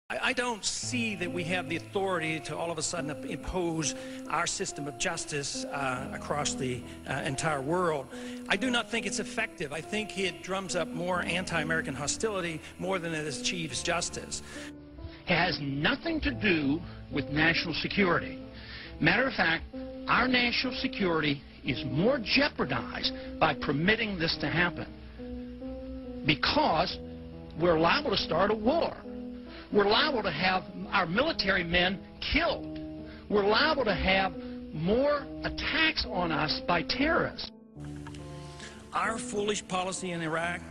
I don't see that we have the authority to all of a sudden impose our system of justice across the entire world. I do not think it's effective. I think it drums up more anti-American hostility more than it achieves justice. It has nothing to do with national security. Matter of fact, our national security is more jeopardized by permitting this to happen because we're liable to start a war. We're liable to have our military men killed. We're liable to have more attacks on us by terrorists. Our foolish policy in Iraq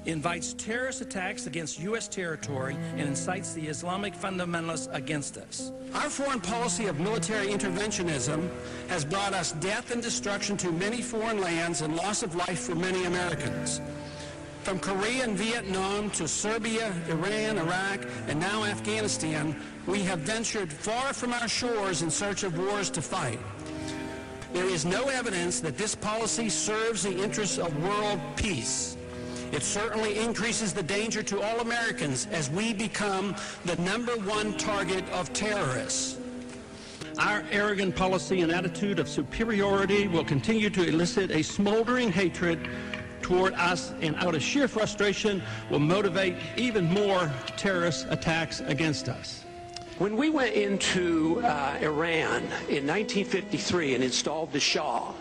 invites terrorist attacks against U.S. territory and incites the Islamic fundamentalists against us. Our foreign policy of military interventionism has brought us death and destruction to many foreign lands and loss of life for many Americans. From Korea and Vietnam to Serbia, Iran, Iraq, and now Afghanistan, we have ventured far from our shores in search of wars to fight. There is no evidence that this policy serves the interests of world peace. It certainly increases the danger to all Americans as we become the #1 target of terrorists. Our arrogant policy and attitude of superiority will continue to elicit a smoldering hatred toward us, and out of sheer frustration will motivate even more terrorist attacks against us. When we went into Iran in 1953 and installed the Shah,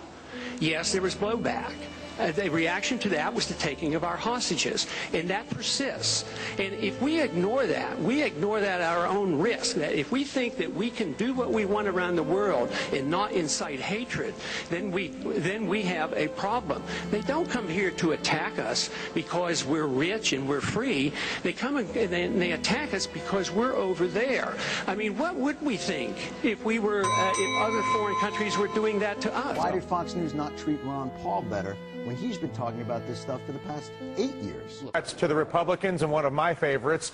yes, there was blowback. The reaction to that was the taking of our hostages, and that persists. And if we ignore that at our own risk. That if we think that we can do what we want around the world and not incite hatred, then we have a problem. They don't come here to attack us because we're rich and we're free. They come and they attack us because we're over there. I mean, what would we think if we were if other foreign countries were doing that to us? Why did Fox News not treat Ron Paul better when he's been talking about this stuff for the past 8 years? That's to the Republicans, and one of my favorites,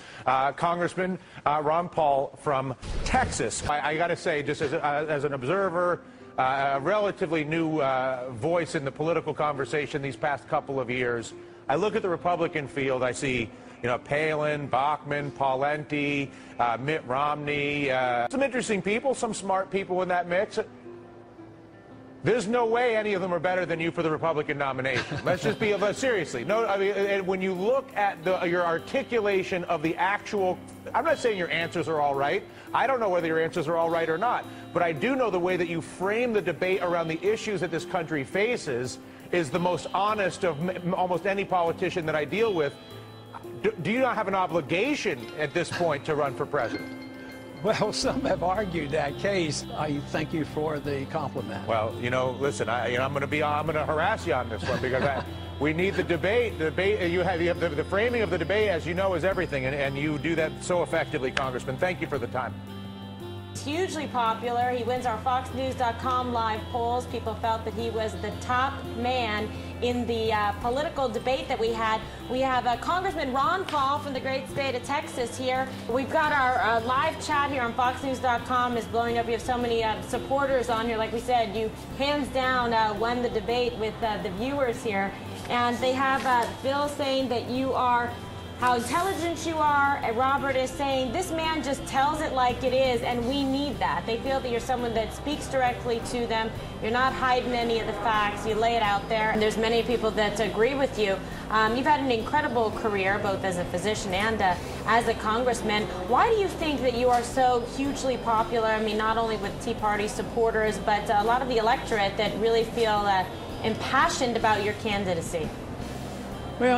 Congressman Ron Paul from Texas. I got to say, just as an observer, a relatively new voice in the political conversation these past couple of years, I look at the Republican field, I see, you know, Palin, Bachmann, Pawlenty, Mitt Romney, some interesting people, some smart people in that mix. There's no way any of them are better than you for the Republican nomination. Let's just be, seriously. No, I mean, when you look at your articulation of the actual, I'm not saying your answers are all right. I don't know whether your answers are all right or not. But I do know the way that you frame the debate around the issues that this country faces is the most honest of almost any politician that I deal with. Do you not have an obligation at this point to run for president? Well, some have argued that case. I thank you for the compliment. Well, you know, listen, I'm going to harass you on this one because we need the debate. The debate, you have the framing of the debate, as you know, is everything, and you do that so effectively, Congressman. Thank you for the time. He's hugely popular. He wins our FoxNews.com live polls. People felt that he was the top man in the political debate that we had. We have Congressman Ron Paul from the great state of Texas here. We've got our live chat here on FoxNews.com is blowing up. We have so many supporters on here. Like we said, you hands down won the debate with the viewers here. And they have Bill saying that you are how intelligent you are, and Robert is saying this man just tells it like it is, and we need that. They feel that you're someone that speaks directly to them. You're not hiding any of the facts. You lay it out there, and there's many people that agree with you. You've had an incredible career, both as a physician and as a congressman. Why do you think that you are so hugely popular? I mean, not only with Tea Party supporters, but a lot of the electorate that really feel impassioned about your candidacy. Well,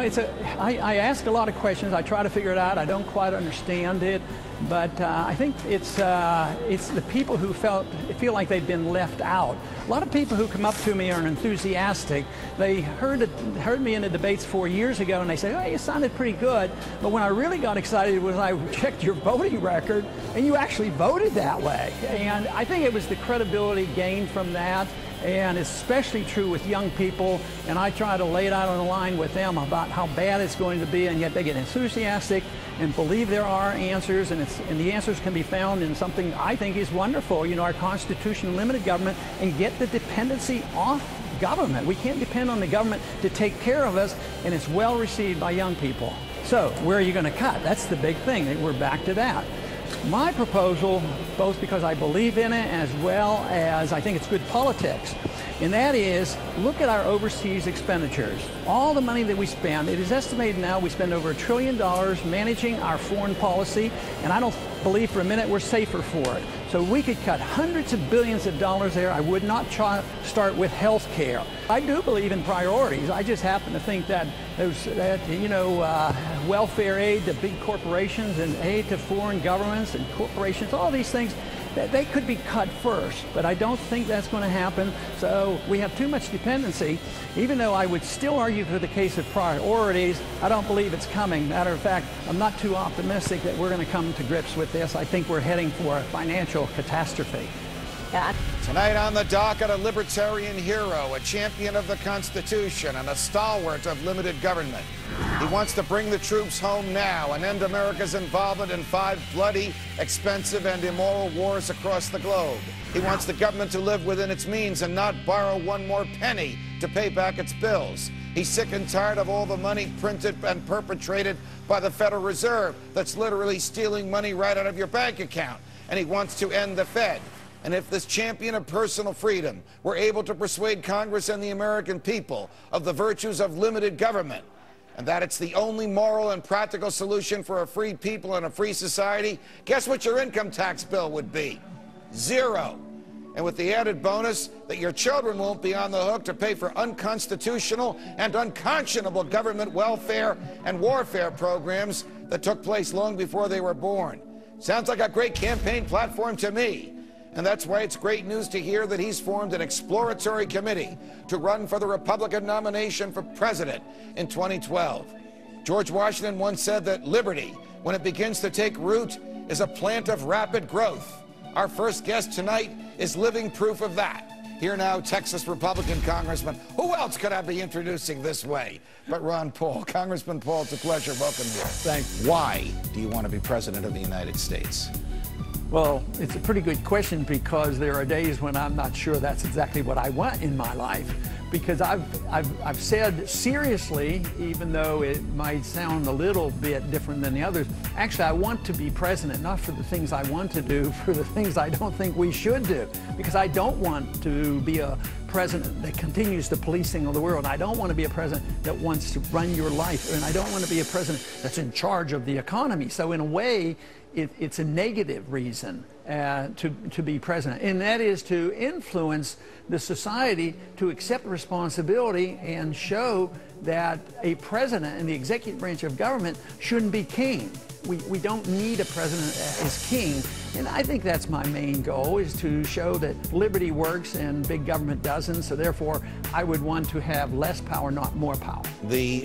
I ask a lot of questions. I try to figure it out. I don't quite understand it, but I think it's the people who feel like they've been left out. A lot of people who come up to me are enthusiastic. They heard me in the debates 4 years ago, and they say, "Oh, you sounded pretty good." But when I really got excited was I checked your voting record, and you actually voted that way. And I think it was the credibility gained from that. And it's especially true with young people, and I try to lay it out on the line with them about how bad it's going to be, and yet they get enthusiastic and believe there are answers, and the answers can be found in something I think is wonderful, you know, our Constitution, limited government, and get the dependency off government. We can't depend on the government to take care of us, and it's well received by young people. So where are you going to cut? That's the big thing. We're back to that. My proposal, both because I believe in it as well as I think it's good politics, and that is, look at our overseas expenditures. All the money that we spend, it is estimated now we spend over $1 trillion managing our foreign policy, and I don't believe for a minute we're safer for it. So we could cut hundreds of billions of dollars there. I would not start with health care. I do believe in priorities. I just happen to think that welfare aid to big corporations and aid to foreign governments and corporations, all these things, they could be cut first, but I don't think that's going to happen. So we have too much dependency. Even though I would still argue for the case of priorities, I don't believe it's coming. Matter of fact, I'm not too optimistic that we're going to come to grips with this. I think we're heading for a financial catastrophe. Yeah. Tonight on the docket, a libertarian hero, a champion of the Constitution, and a stalwart of limited government. He wants to bring the troops home now and end America's involvement in 5 bloody, expensive, and immoral wars across the globe. He wants the government to live within its means and not borrow one more penny to pay back its bills. He's sick and tired of all the money printed and perpetrated by the Federal Reserve that's literally stealing money right out of your bank account. And he wants to end the Fed. And if this champion of personal freedom were able to persuade Congress and the American people of the virtues of limited government, and that it's the only moral and practical solution for a free people and a free society, guess what your income tax bill would be? 0. And with the added bonus that your children won't be on the hook to pay for unconstitutional and unconscionable government welfare and warfare programs that took place long before they were born. Sounds like a great campaign platform to me. And that's why it's great news to hear that he's formed an exploratory committee to run for the Republican nomination for president in 2012. George Washington once said that liberty, when it begins to take root, is a plant of rapid growth. Our first guest tonight is living proof of that. Here now, Texas Republican Congressman. Who else could I be introducing this way but Ron Paul? Congressman Paul, it's a pleasure. Welcome here. Thanks. Why do you want to be president of the United States? Well, it's a pretty good question, because there are days when I'm not sure that's exactly what I want in my life. Because I've said seriously, even though it might sound a little bit different than the others, actually I want to be president, not for the things I want to do, for the things I don't think we should do. Because I don't want to be a president that continues the policing of the world. I don't want to be a president that wants to run your life. And I don't want to be a president that's in charge of the economy. So in a way, it's a negative reason to be president, and that is to influence the society to accept responsibility and show that a president in the executive branch of government shouldn't be king. We don't need a president as king, and I think that's my main goal, is to show that liberty works and big government doesn't, so therefore I would want to have less power, not more power. The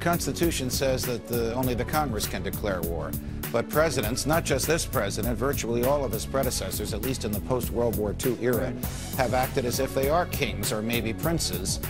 Constitution says that only the Congress can declare war. But presidents, not just this president, virtually all of his predecessors, at least in the post-World War II era, have acted as if they are kings or maybe princes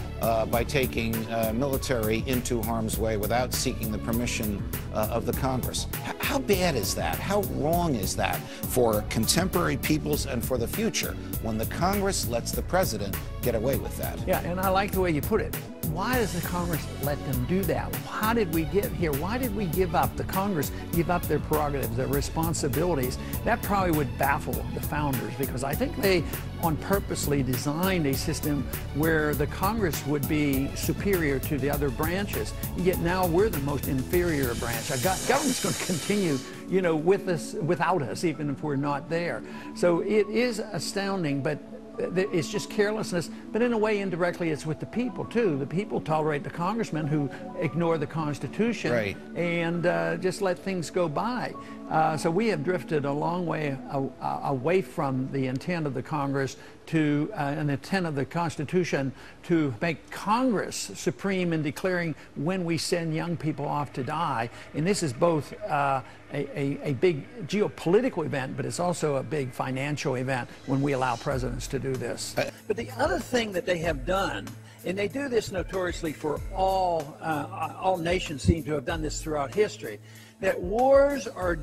by taking military into harm's way without seeking the permission of the Congress. How bad is that? How wrong is that for contemporary peoples and for the future when the Congress lets the president get away with that? Yeah, and I like the way you put it. Why does the Congress let them do that? How did we get here? Why did we give up, the Congress give up their prerogatives, their responsibilities? That probably would baffle the founders, because I think they on purposely designed a system where the Congress would be superior to the other branches, yet now we're the most inferior branch. Our government's going to continue, you know, with us, without us, even if we're not there. So it is astounding, but it's just carelessness, but in a way, indirectly, it's with the people, too. The people tolerate the congressmen who ignore the Constitution and just let things go by. So we have drifted a long way away from the intent of the Congress to an intent of the Constitution to make Congress supreme in declaring when we send young people off to die. And this is both a big geopolitical event, but it's also a big financial event when we allow presidents to do this. But the other thing that they have done, and they do this notoriously for all nations seem to have done this throughout history, that wars are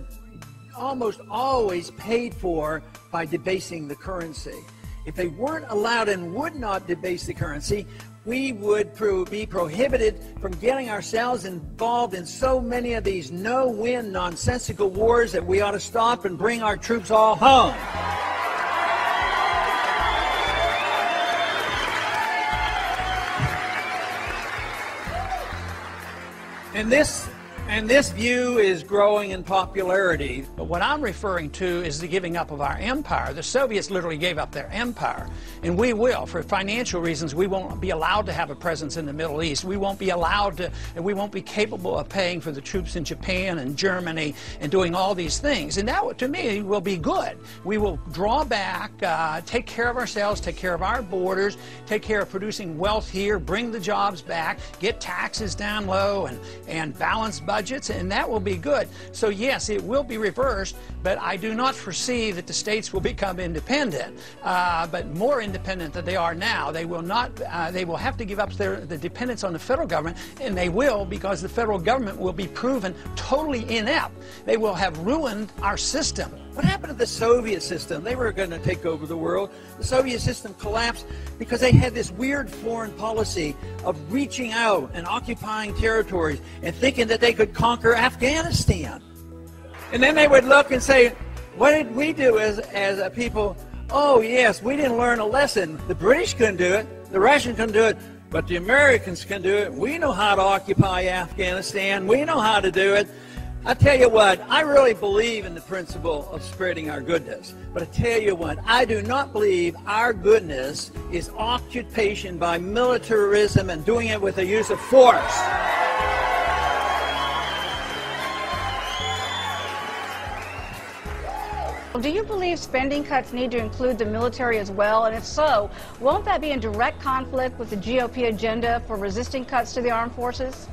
almost always paid for by debasing the currency. If they weren't allowed and would not debase the currency, we would be prohibited from getting ourselves involved in so many of these no-win, nonsensical wars that we ought to stop and bring our troops all home. And this view is growing in popularity. But what I'm referring to is the giving up of our empire. The Soviets literally gave up their empire. And we will, for financial reasons, we won't be allowed to have a presence in the Middle East. We won't be allowed to, and we won't be capable of paying for the troops in Japan and Germany and doing all these things. And that, to me, will be good. We will draw back, take care of ourselves, take care of our borders, take care of producing wealth here, bring the jobs back, get taxes down low, and balance budgets, and that will be good. So yes, it will be reversed, but I do not foresee that the states will become independent, but more independent than they are now. They will not. They will have to give up the dependence on the federal government, and they will, because the federal government will be proven totally inept. They will have ruined our system. What happened to the Soviet system? They were going to take over the world. The Soviet system collapsed because they had this weird foreign policy of reaching out and occupying territories and thinking that they could conquer Afghanistan. And then they would look and say, what did we do as a people? Oh yes, we didn't learn a lesson. The British couldn't do it, the Russians couldn't do it, but the Americans can do it. We know how to occupy Afghanistan. We know how to do it. I tell you what, I really believe in the principle of spreading our goodness. But I tell you what, I do not believe our goodness is occupation by militarism and doing it with the use of force. Do you believe spending cuts need to include the military as well? And if so, won't that be in direct conflict with the GOP agenda for resisting cuts to the armed forces?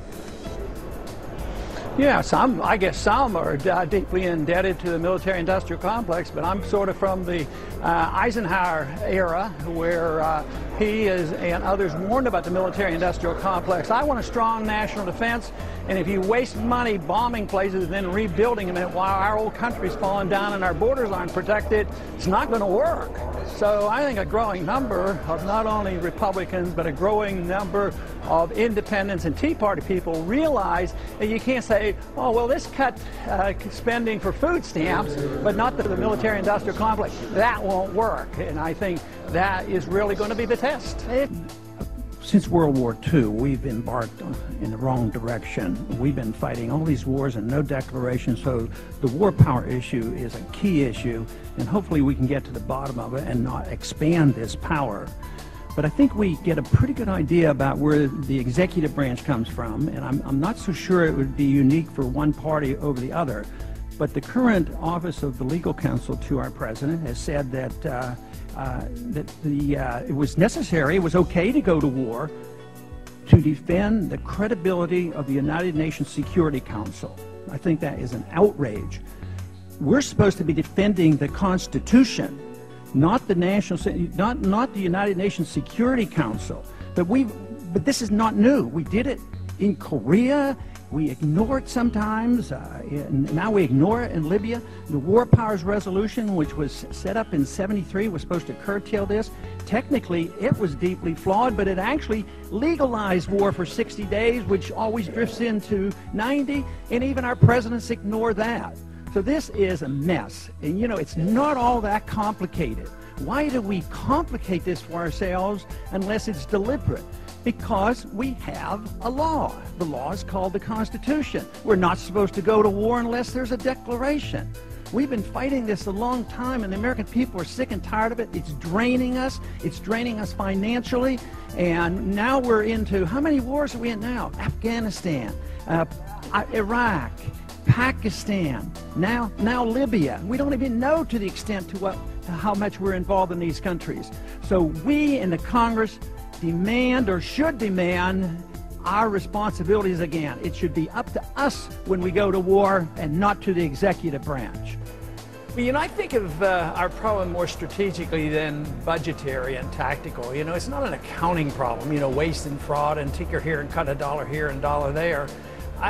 Yeah, I guess some are deeply indebted to the military-industrial complex, but I'm sort of from the Eisenhower era, where he and others warned about the military-industrial complex. I want a strong national defense, and if you waste money bombing places and then rebuilding them while our old country's falling down and our borders aren't protected, it's not going to work. So I think a growing number of not only Republicans, but a growing number of independents and Tea Party people realize that you can't say, oh, well, this cut spending for food stamps, but not the military-industrial complex. That won't work, and I think that is really going to be the test. Since World War II, we've embarked in the wrong direction. We've been fighting all these wars and no declaration, so the war power issue is a key issue, and hopefully we can get to the bottom of it and not expand this power. But I think we get a pretty good idea about where the executive branch comes from, and I'm not so sure it would be unique for one party over the other. But the current Office of the Legal Counsel to our President has said that it was necessary, it was okay to go to war to defend the credibility of the United Nations Security Council. I think that is an outrage. We're supposed to be defending the Constitution, not the not the United Nations Security Council. But this is not new. We did it in Korea. We ignore it sometimes, and now we ignore it in Libya. The War Powers Resolution, which was set up in '73, was supposed to curtail this. Technically, it was deeply flawed, but it actually legalized war for 60 days, which always drifts into 90, and even our presidents ignore that. So this is a mess, and you know, it's not all that complicated. Why do we complicate this for ourselves unless it's deliberate? Because we have a law. The law is called the Constitution. We're not supposed to go to war unless there's a declaration. We've been fighting this a long time, and the American people are sick and tired of it. It's draining us. It's draining us financially. And now we're into, how many wars are we in now? Afghanistan, Iraq, Pakistan, now Libya. We don't even know to the extent to how much we're involved in these countries. So we in the Congress demand, or should demand, our responsibilities again. It should be up to us when we go to war and not to the executive branch. Well, you know, I think of our problem more strategically than budgetary and tactical. You know, it's not an accounting problem, you know, waste and fraud and tinker here and cut a dollar here and dollar there.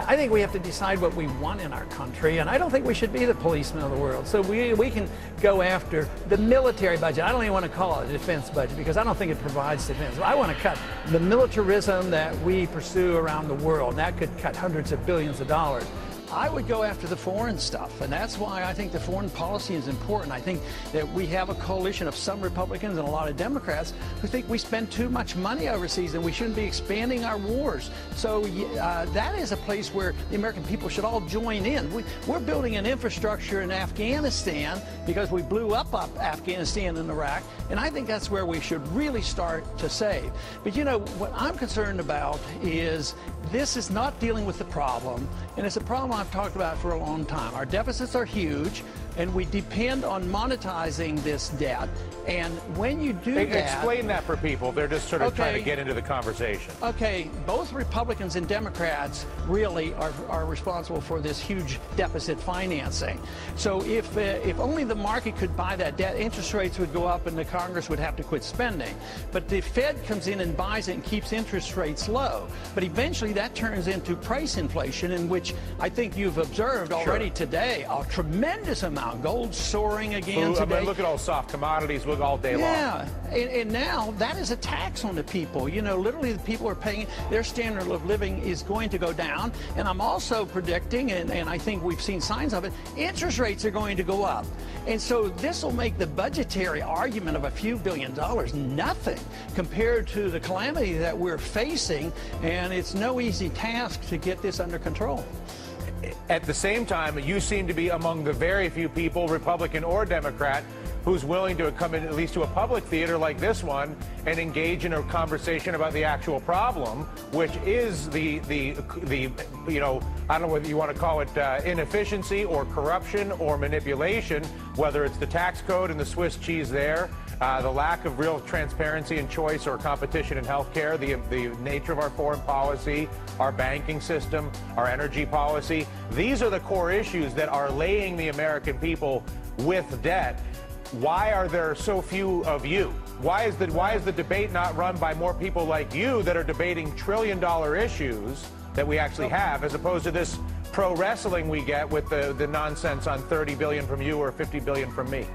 I think we have to decide what we want in our country, and I don't think we should be the policemen of the world. So we can go after the military budget. I don't even want to call it a defense budget because I don't think it provides defense. I want to cut the militarism that we pursue around the world. And that could cut hundreds of billions of dollars. I would go after the foreign stuff, and that's why I think the foreign policy is important. I think that we have a coalition of some Republicans and a lot of Democrats who think we spend too much money overseas and we shouldn't be expanding our wars. So that is a place where the American people should all join in. We're building an infrastructure in Afghanistan because we blew up Afghanistan and Iraq, and I think that's where we should really start to save. But you know, what I'm concerned about is this is not dealing with the problem, and it's a problem I've talked about for a long time. Our deficits are huge, and we depend on monetizing this debt. And when you do that... Explain that for people. They're just sort of trying to get into the conversation. Okay, both Republicans and Democrats really are responsible for this huge deficit financing. So if only the market could buy that debt, interest rates would go up and the Congress would have to quit spending. But the Fed comes in and buys it and keeps interest rates low. But eventually that turns into price inflation, in which I think you've observed already today a tremendous amount. Gold soaring again today. I mean, look at all soft commodities all day long. Yeah, and now that is a tax on the people. You know, literally the people are paying, their standard of living is going to go down. And I'm also predicting, and I think we've seen signs of it, interest rates are going to go up. And so this will make the budgetary argument of a few billion dollars nothing compared to the calamity that we're facing. And it's no easy task to get this under control. At the same time, you seem to be among the very few people, Republican or Democrat, who's willing to come in at least to a public theater like this one and engage in a conversation about the actual problem, which is the you know, I don't know whether you want to call it inefficiency or corruption or manipulation, whether it's the tax code and the Swiss cheese there, the lack of real transparency and choice or competition in healthcare, the nature of our foreign policy, our banking system, our energy policy. These are the core issues that are laying the American people with debt. Why are there so few of you? Why is the debate not run by more people like you that are debating trillion-dollar issues that we actually have, as opposed to this pro wrestling we get with the nonsense on 30 billion from you or 50 billion from me?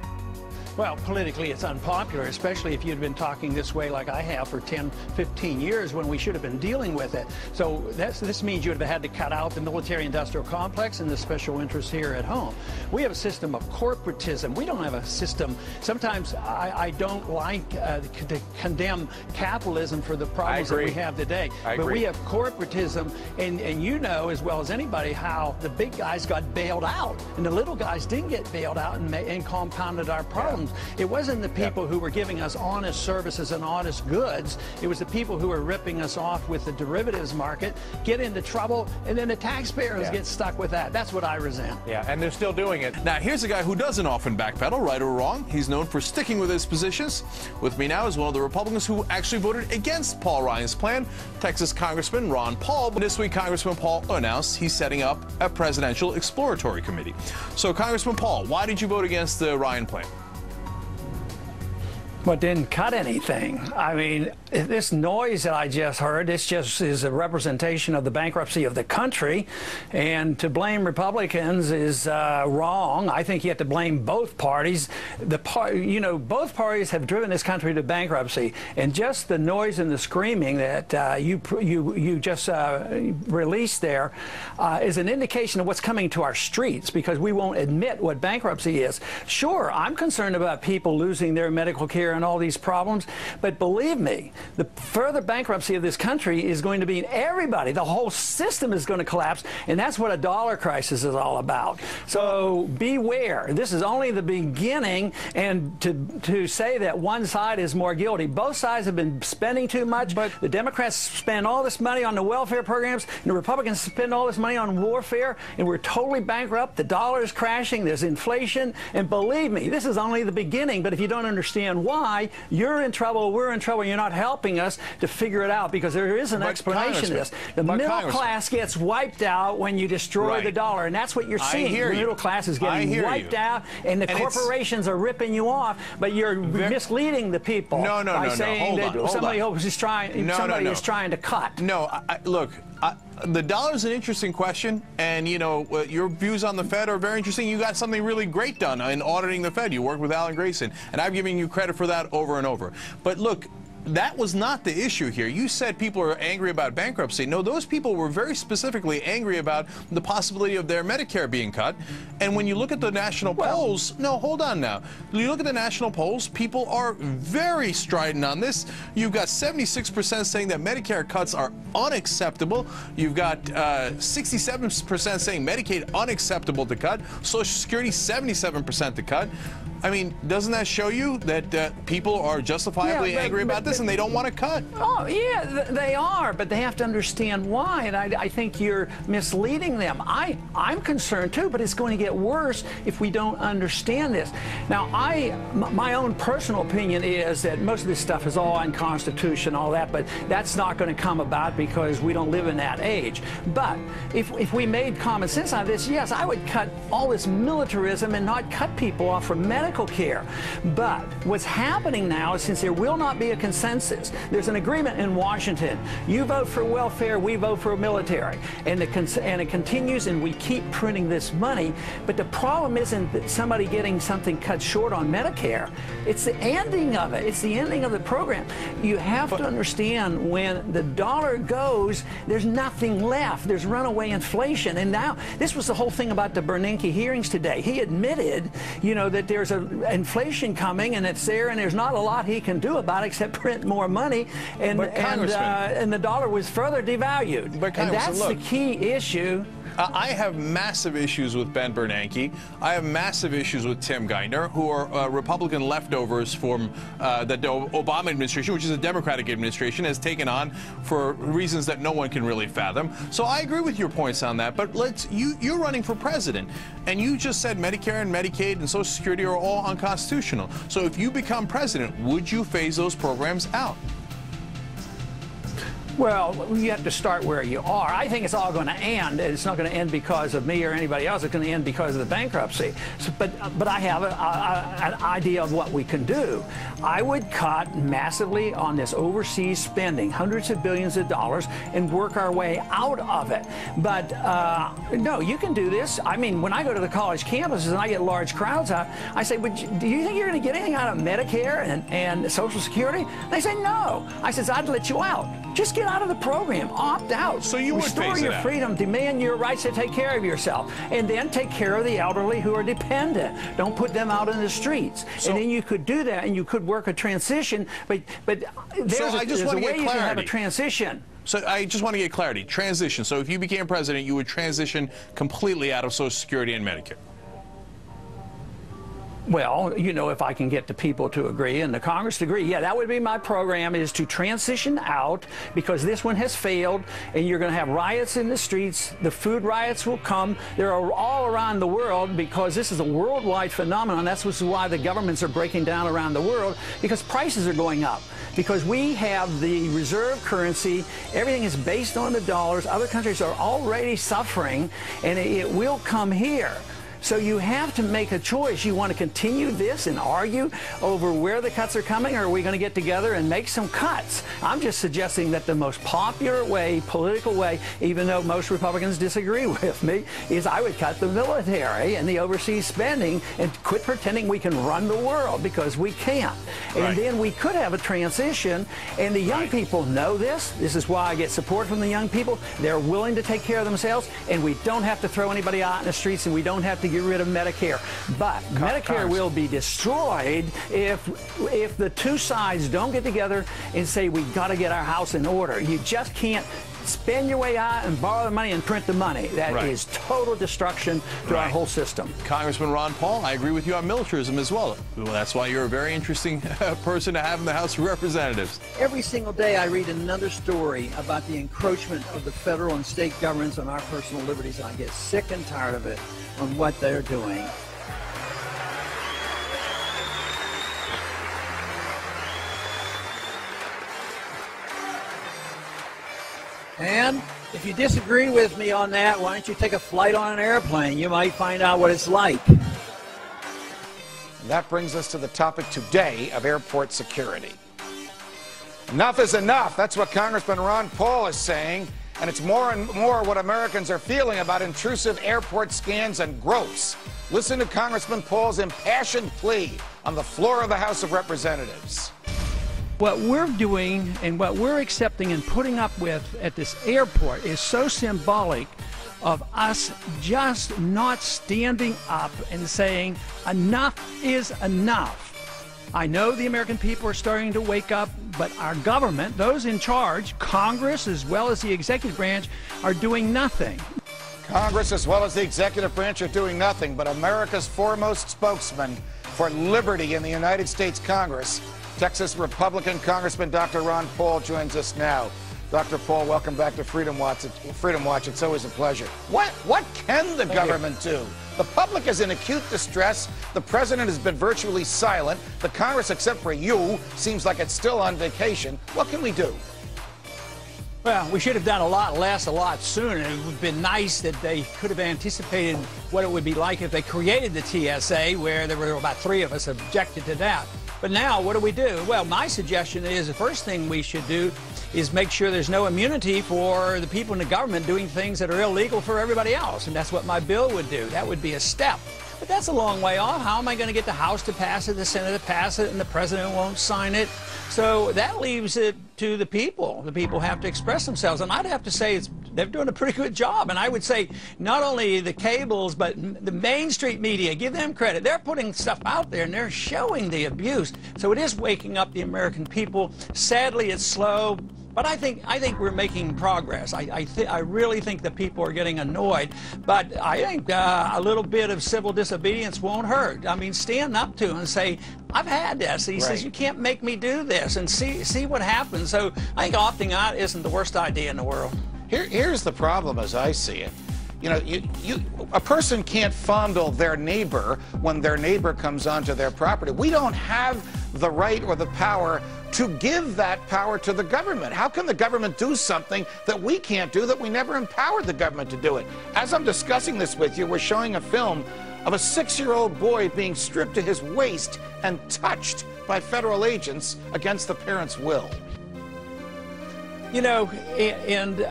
Well, politically it's unpopular, especially if you'd been talking this way like I have for 10, 15 years when we should have been dealing with it. So this means you would have had to cut out the military-industrial complex and the special interests here at home. We have a system of corporatism. We don't have a system. Sometimes I don't like to condemn capitalism for the problems that we have today. But we have corporatism, and you know as well as anybody how the big guys got bailed out and the little guys didn't get bailed out and compounded our problems. It wasn't the people who were giving us honest services and honest goods. It was the people who were ripping us off with the derivatives market, get into trouble, and then the taxpayers get stuck with that. That's what I resent. Yeah, and they're still doing it. Now, here's a guy who doesn't often backpedal, right or wrong. He's known for sticking with his positions. With me now is one of the Republicans who actually voted against Paul Ryan's plan, Texas Congressman Ron Paul. This week, Congressman Paul announced he's setting up a presidential exploratory committee. So, Congressman Paul, why did you vote against the Ryan plan? Well, it didn't cut anything. I mean, this noise that I just heard, this just is a representation of the bankruptcy of the country. And to blame Republicans is wrong. I think you have to blame both parties. You know, both parties have driven this country to bankruptcy. And just the noise and the screaming that you just released there is an indication of what's coming to our streets, because we won't admit what bankruptcy is. Sure, I'm concerned about people losing their medical care and all these problems, but believe me, the further bankruptcy of this country is going to be in everybody. The whole system is going to collapse, and that's what a dollar crisis is all about. So beware. This is only the beginning, and to say that one side is more guilty. Both sides have been spending too much. But the Democrats spend all this money on the welfare programs, and the Republicans spend all this money on warfare, and we're totally bankrupt. The dollar is crashing. There's inflation, and believe me, this is only the beginning. But if you don't understand why, you're in trouble, we're in trouble, you're not helping us to figure it out, because there is an explanation to this. The middle class gets wiped out when you destroy the dollar, and that's what you're seeing. The middle class is getting wiped out, and the corporations are ripping you off, but you're misleading the people by saying that somebody is trying to cut. No, look, The dollar is an interesting question, and you know your views on the Fed are very interesting. You got something really great done in auditing the Fed. You worked with Alan Grayson, and I've given you credit for that over and over. But look, that was not the issue here. You said people are angry about bankruptcy. No, those people were very specifically angry about the possibility of their Medicare being cut. And when you look at the national polls, no, hold on now. When you look at the national polls, people are very strident on this. You've got 76% saying that Medicare cuts are unacceptable. You've got 67% saying Medicaid unacceptable to cut. Social Security 77% to cut. I mean, doesn't that show you that people are justifiably angry about this and they don't want to cut? Oh, yeah, they are, but they have to understand why, and I think you're misleading them. I'm concerned too, but it's going to get worse if we don't understand this. Now, my own personal opinion is that most of this stuff is all unconstitutional, all that, but that's not going to come about because we don't live in that age. But if we made common sense on this, yes, I would cut all this militarism and not cut people off from medical care. But what's happening now is, since there will not be a consensus, there's an agreement in Washington. You vote for welfare, we vote for military. And it continues, and we keep printing this money. But the problem isn't that somebody getting something cut short on Medicare. It's the ending of it. It's the ending of the program. You have to understand, when the dollar goes, there's nothing left. There's runaway inflation. And now, this was the whole thing about the Bernanke hearings today. He admitted, you know, that there's inflation coming, and it's there, and there's not a lot he can do about it except print more money, and the dollar was further devalued. But and that's the key issue. I have massive issues with Ben Bernanke. I have massive issues with Tim Geithner, who are Republican leftovers from the Obama administration, which is a Democratic administration, has taken on for reasons that no one can really fathom. So I agree with your points on that. But you're running for president, and you just said Medicare and Medicaid and Social Security are all unconstitutional. So if you become president, would you phase those programs out? Well, you have to start where you are. I think it's all going to end. It's not going to end because of me or anybody else. It's going to end because of the bankruptcy. So, but I have an idea of what we can do. I would cut massively on this overseas spending, hundreds of billions of dollars, and work our way out of it. But no, you can do this. I mean, when I go to the college campuses and I get large crowds out, I say, do you think you're going to get anything out of Medicare and Social Security? They say no. I said, I'd let you out. Just get out of the program. Opt out. So you would restore your freedom. Demand your rights to take care of yourself. And then take care of the elderly who are dependent. Don't put them out in the streets. And then you could do that, and you could work a transition. But there's a way you can have a transition. So I just want to get clarity. Transition. So if you became president, you would transition completely out of Social Security and Medicare. Well, you know, if I can get the people to agree and the Congress to agree, yeah, that would be my program, is to transition out, because this one has failed, and you're going to have riots in the streets. The food riots will come. They're all around the world, because this is a worldwide phenomenon. That's why the governments are breaking down around the world, because prices are going up. Because we have the reserve currency, everything is based on the dollars. Other countries are already suffering, and it will come here. So you have to make a choice. You want to continue this and argue over where the cuts are coming, or are we going to get together and make some cuts? I'm just suggesting that the most popular way, political way, even though most Republicans disagree with me, is I would cut the military and the overseas spending and quit pretending we can run the world, because we can't. And then we could have a transition, and the young people know this. This is why I get support from the young people. They're willing to take care of themselves, and we don't have to throw anybody out in the streets, and we don't have to get rid of Medicare. But Medicare will be destroyed if the two sides don't get together and say, we've got to get our house in order. You just can't spend your way out and borrow the money and print the money. That is total destruction to our whole system. Congressman Ron Paul, I agree with you on militarism as well. That's why you're a very interesting person to have in the House of Representatives. Every single day I read another story about the encroachment of the federal and state governments on our personal liberties, and I get sick and tired of it on what they're doing. And if you disagree with me on that, why don't you take a flight on an airplane? You might find out what it's like. And that brings us to the topic today of airport security. Enough is enough. That's what Congressman Ron Paul is saying And it's more and more what Americans are feeling about intrusive airport scans and gropes. Listen to Congressman Paul's impassioned plea on the floor of the House of Representatives. What we're doing and what we're accepting and putting up with at this airport is so symbolic of us just not standing up and saying enough is enough. I know the American people are starting to wake up, but our government, those in charge, Congress as well as the executive branch, are doing nothing. Congress as well as the executive branch are doing nothing, but America's foremost spokesman for liberty in the United States Congress, Texas Republican Congressman Dr. Ron Paul, joins us now. Dr. Paul, welcome back to Freedom Watch. It's always a pleasure. What can the government do? The public is in acute distress. The president has been virtually silent. The Congress, except for you, seems like it's still on vacation. What can we do? Well, we should have done a lot less, a lot sooner. It would have been nice that they could have anticipated what it would be like if they created the TSA, where there were about 3 of us objected to that. But now, what do? Well, my suggestion is the first thing we should do is make sure there's no immunity for the people in the government doing things that are illegal for everybody else. And that's what my bill would do. That would be a step. But that's a long way off. How am I going to get the House to pass it, the Senate to pass it, and the president won't sign it? So that leaves it to the people. The people have to express themselves. And I'd have to say they're doing a pretty good job. And I would say not only the cables, but the Main Street media, give them credit. They're putting stuff out there, and they're showing the abuse. So it is waking up the American people. Sadly, it's slow. But I think we're making progress. I really think the people are getting annoyed. But I think a little bit of civil disobedience won't hurt. I mean, stand up to him and say, I've had this. He says, you can't make me do this, and see what happens. So I think opting out isn't the worst idea in the world. Here's the problem as I see it. You know, a person can't fondle their neighbor when their neighbor comes onto their property. We don't have the right or the power to give that power to the government. How can the government do something that we can't do, that we never empowered the government to do it? As I'm discussing this with you, we're showing a film of a 6-year-old boy being stripped to his waist and touched by federal agents against the parent's will. You know, and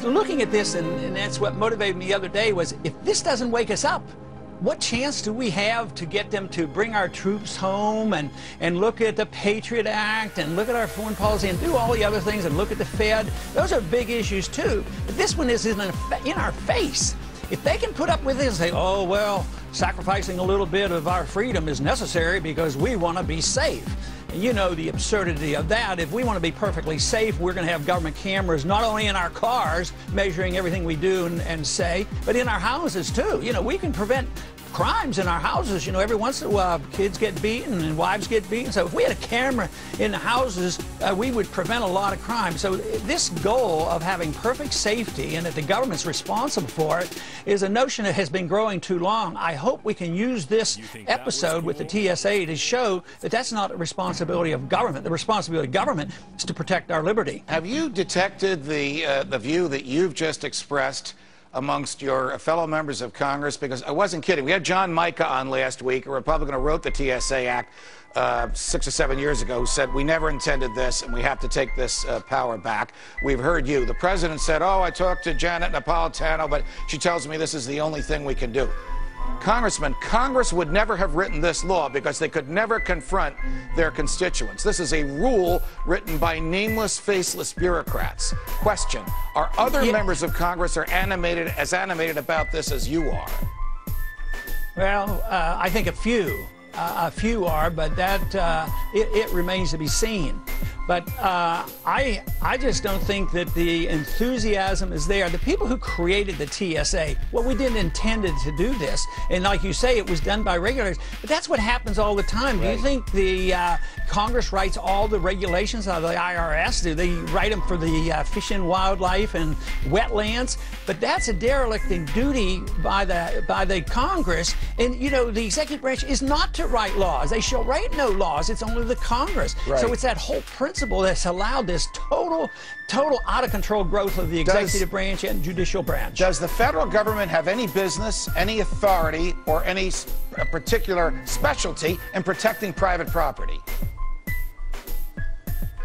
looking at this, and that's what motivated me the other day, was if this doesn't wake us up, what chance do we have to get them to bring our troops home and look at the Patriot Act and look at our foreign policy and do all the other things and look at the Fed? Those are big issues, too. But this one is in our face. If they can put up with this and say, oh, well, sacrificing a little bit of our freedom is necessary because we want to be safe. And you know the absurdity of that. If we want to be perfectly safe, we're going to have government cameras not only in our cars measuring everything we do and say, but in our houses too. You know, we can prevent crimes in our houses. You know, every once in a while kids get beaten and wives get beaten. So if we had a camera in the houses, we would prevent a lot of crime. So this goal of having perfect safety and that the government's responsible for it is a notion that has been growing too long. I hope we can use this episode with the TSA to show that that's not the responsibility of government. The responsibility of government is to protect our liberty. Have you detected the view that you've just expressed amongst your fellow members of Congress? Because I wasn't kidding. We had John Mica on last week, a Republican who wrote the TSA Act 6 or 7 years ago, who said we never intended this and we have to take this power back. We've heard you. The president said, oh, I talked to Janet Napolitano, but she tells me this is the only thing we can do. Congressman, Congress would never have written this law because they could never confront their constituents. This is a rule written by nameless, faceless bureaucrats. Question, are other members of Congress as animated about this as you are? Well, I think a few are, but that it remains to be seen. But I just don't think that the enthusiasm is there. The people who created the TSA, well, we didn't intend to do this. And like you say, it was done by regulators. But that's what happens all the time. Right. Do you think the Congress writes all the regulations out of the IRS? Do they write them for the fish and wildlife and wetlands? But that's a derelict in duty by the Congress. And, you know, the executive branch is not to write laws. They shall write no laws. It's only the Congress. Right. So it's that whole principle that's allowed this total out-of-control growth of the executive branch and judicial branch. Does the federal government have any business, any authority, or any particular specialty in protecting private property?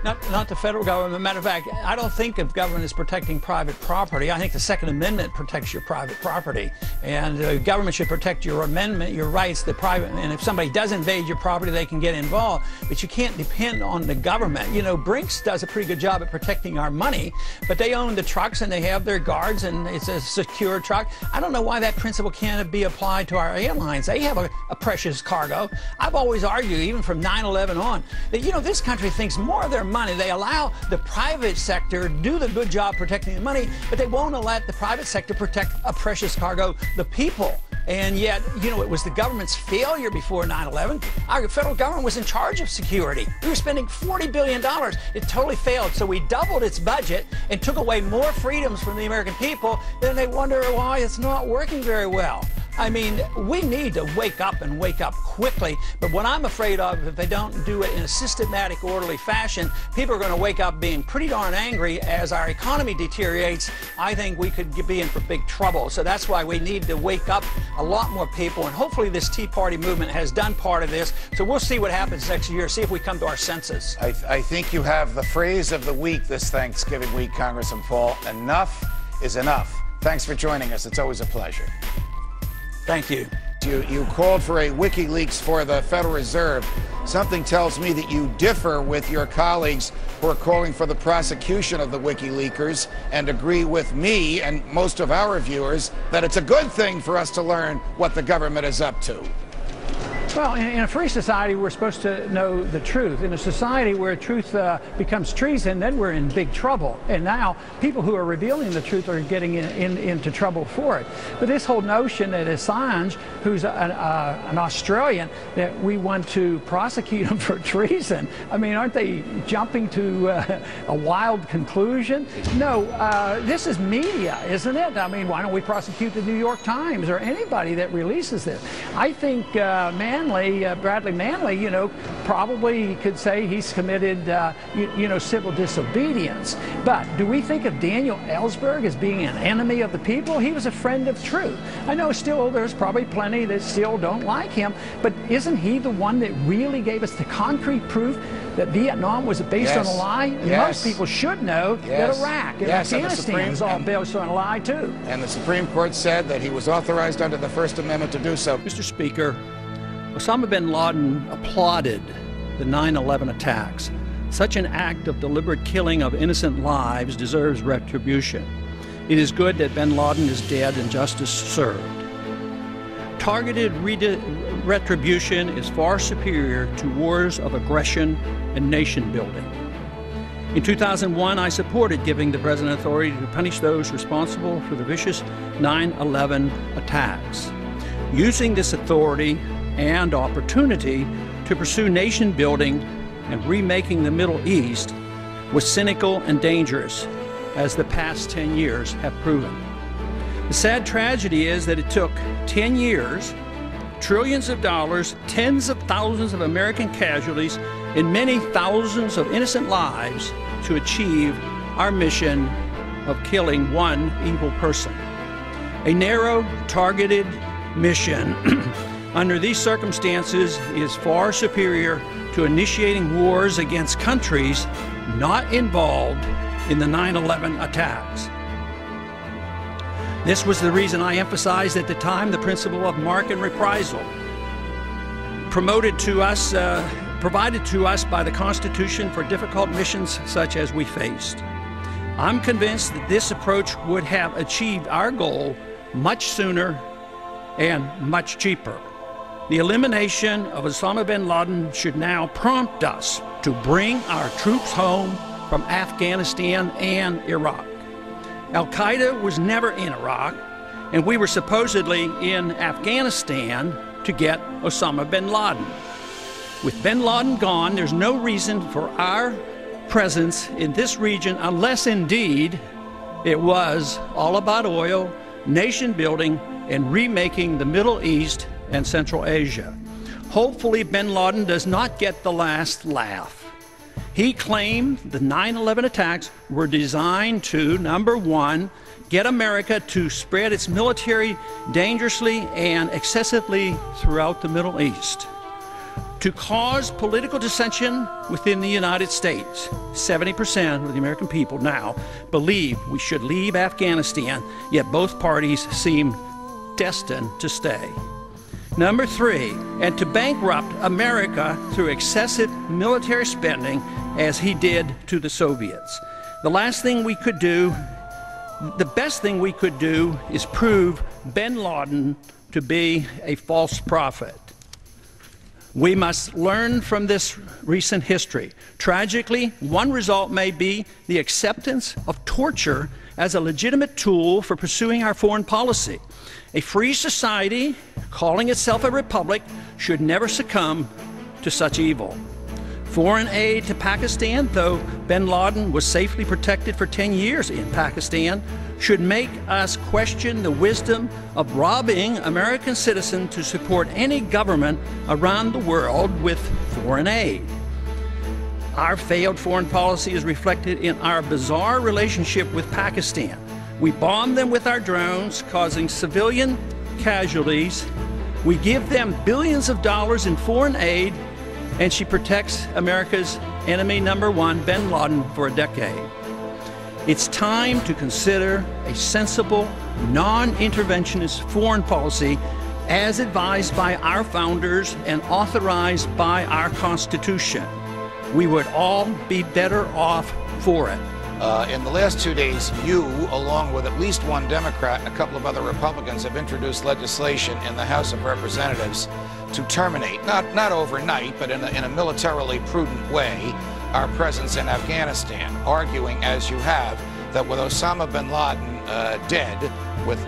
Not the federal government. Matter of fact, I don't think of government as protecting private property. I think the Second Amendment protects your private property, and the government should protect your amendment, your rights. And if somebody does invade your property, they can get involved. But you can't depend on the government. You know, Brinks does a pretty good job at protecting our money, but they own the trucks and they have their guards, and it's a secure truck. I don't know why that principle can't be applied to our airlines. They have a precious cargo. I've always argued, even from 9/11 on, that, you know, this country thinks more of their money. They allow the private sector to do the good job protecting the money, but they won't let the private sector protect a precious cargo, the people. And yet, you know, it was the government's failure before 9/11. Our federal government was in charge of security. We were spending $40 billion. It totally failed. So we doubled its budget and took away more freedoms from the American people. Then they wonder why it's not working very well. I mean, we need to wake up and wake up quickly. But what I'm afraid of, if they don't do it in a systematic, orderly fashion, people are going to wake up being pretty darn angry as our economy deteriorates. I think we could be in for big trouble. So that's why we need to wake up a lot more people. And hopefully this Tea Party movement has done part of this. So we'll see what happens next year, see if we come to our senses. I think you have the phrase of the week this Thanksgiving week, Congressman Paul. Enough is enough. Thanks for joining us. It's always a pleasure. Thank you. You called for a WikiLeaks for the Federal Reserve. Something tells me that you differ with your colleagues who are calling for the prosecution of the WikiLeakers, and agree with me and most of our viewers that it's a good thing for us to learn what the government is up to. Well, in a free society, we're supposed to know the truth. In a society where truth becomes treason, then we're in big trouble. And now people who are revealing the truth are getting into trouble for it. But this whole notion that Assange, who's an Australian, that we want to prosecute him for treason, I mean, aren't they jumping to a wild conclusion? No, this is media, isn't it? I mean, why don't we prosecute the New York Times or anybody that releases this? I think Bradley Manley, you know, probably could say he's committed, you know, civil disobedience. But do we think of Daniel Ellsberg as being an enemy of the people? He was a friend of truth. I know still there's probably plenty that still don't like him, but isn't he the one that really gave us the concrete proof that Vietnam was based on a lie? Most people should know that Iraq and Afghanistan is all based on a lie, too. And the Supreme Court said that he was authorized under the First Amendment to do so. Mr. Speaker, Osama bin Laden applauded the 9/11 attacks. Such an act of deliberate killing of innocent lives deserves retribution. It is good that bin Laden is dead and justice served. Targeted retribution is far superior to wars of aggression and nation building. In 2001, I supported giving the President authority to punish those responsible for the vicious 9/11 attacks. Using this authority and opportunity to pursue nation building and remaking the Middle East was cynical and dangerous, as the past 10 years have proven. The sad tragedy is that it took 10 years, trillions of dollars, tens of thousands of American casualties, and many thousands of innocent lives to achieve our mission of killing one evil person. A narrow, targeted mission under these circumstances is far superior to initiating wars against countries not involved in the 9/11 attacks. This was the reason I emphasized at the time the principle of mark and reprisal, provided to us by the Constitution for difficult missions such as we faced. I'm convinced that this approach would have achieved our goal much sooner and much cheaper. The elimination of Osama bin Laden should now prompt us to bring our troops home from Afghanistan and Iraq. Al-Qaeda was never in Iraq, and we were supposedly in Afghanistan to get Osama bin Laden. With bin Laden gone, there's no reason for our presence in this region unless indeed it was all about oil, nation building, and remaking the Middle East and Central Asia. Hopefully bin Laden does not get the last laugh. He claimed the 9/11 attacks were designed to, number one, get America to spread its military dangerously and excessively throughout the Middle East. to cause political dissension within the United States. 70% of the American people now believe we should leave Afghanistan, yet both parties seem destined to stay. Number 3, and to bankrupt America through excessive military spending as he did to the Soviets. The best thing we could do is prove bin Laden to be a false prophet. We must learn from this recent history. Tragically, one result may be the acceptance of torture as a legitimate tool for pursuing our foreign policy. A free society, calling itself a republic, should never succumb to such evil. Foreign aid to Pakistan, though bin Laden was safely protected for 10 years in Pakistan, should make us question the wisdom of robbing American citizens to support any government around the world with foreign aid. Our failed foreign policy is reflected in our bizarre relationship with Pakistan. We bomb them with our drones, causing civilian casualties. We give them billions of dollars in foreign aid, and she protects America's enemy number 1, bin Laden, for a decade. It's time to consider a sensible, non-interventionist foreign policy as advised by our founders and authorized by our Constitution. We would all be better off for it. In the last 2 days, you, along with at least one Democrat and a couple of other Republicans, have introduced legislation in the House of Representatives to terminate, not overnight, but in a militarily prudent way, our presence in Afghanistan, arguing, as you have, that with Osama bin Laden dead, with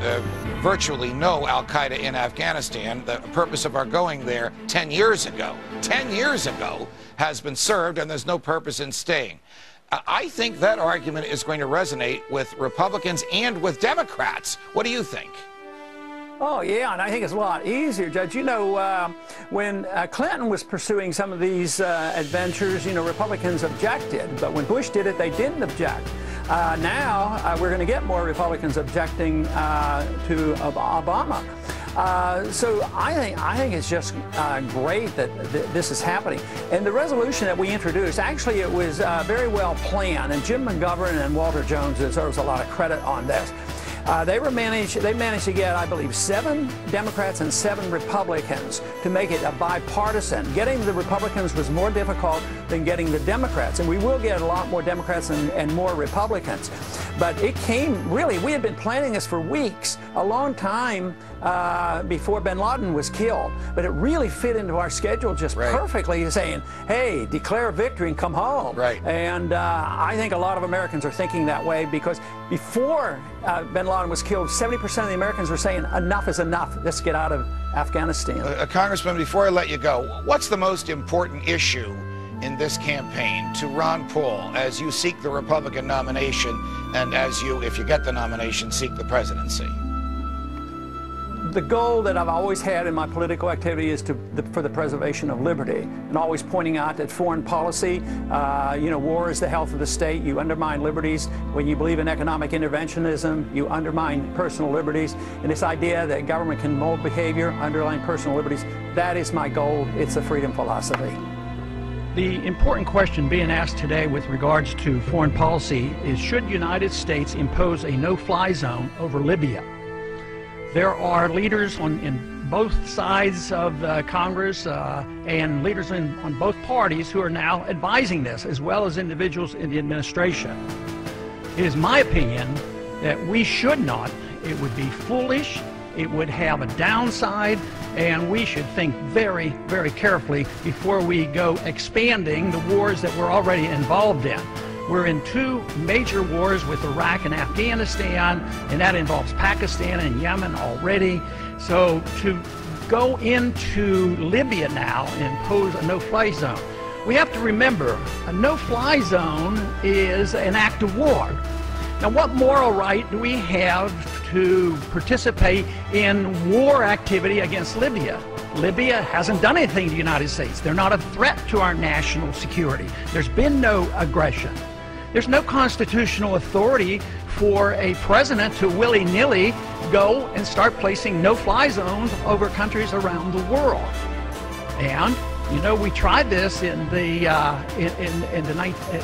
virtually no al-Qaeda in Afghanistan, the purpose of our going there 10 years ago has been served, and there's no purpose in staying. I think that argument is going to resonate with Republicans and with Democrats. What do you think? Oh, yeah, and I think it's a lot easier, Judge. You know, when Clinton was pursuing some of these adventures, you know, Republicans objected. But when Bush did it, they didn't object. Now we're going to get more Republicans objecting to Obama. So I think it's just great that this is happening. And the resolution that we introduced, actually, it was very well planned. And Jim McGovern and Walter Jones deserves a lot of credit on this. They managed to get, I believe, 7 Democrats and 7 Republicans to make it a bipartisan. Getting the Republicans was more difficult than getting the Democrats, and we will get a lot more Democrats and more Republicans. But it came, really, we had been planning this for weeks, a long time before bin Laden was killed. But it really fit into our schedule just perfectly, saying, hey, declare victory and come home. Right. And I think a lot of Americans are thinking that way, because before bin Laden was killed, 70% of the Americans were saying, enough is enough. Let's get out of Afghanistan. Congressman, before I let you go, what's the most important issue in this campaign to Ron Paul as you seek the Republican nomination and as you, if you get the nomination, seek the presidency? The goal that I've always had in my political activity is for the preservation of liberty, and always pointing out that foreign policy, you know, war is the health of the state. You undermine liberties. When you believe in economic interventionism, you undermine personal liberties. And this idea that government can mold behavior, undermine personal liberties, that is my goal. It's a freedom philosophy. The important question being asked today with regards to foreign policy is, should the United States impose a no-fly zone over Libya? There are leaders in both sides of Congress and leaders on both parties who are now advising this, as well as individuals in the administration. It is my opinion that we should not. It would be foolish. It would have a downside, and we should think very, very carefully before we go expanding the wars that we're already involved in. We're in 2 major wars with Iraq and Afghanistan, and that involves Pakistan and Yemen already. So to go into Libya now and impose a no-fly zone, we have to remember a no-fly zone is an act of war. Now, what moral right do we have to participate in war activity against Libya? Libya hasn't done anything to the United States. They're not a threat to our national security. There's been no aggression. There's no constitutional authority for a president to willy-nilly go and start placing no-fly zones over countries around the world. And You know, we tried this in the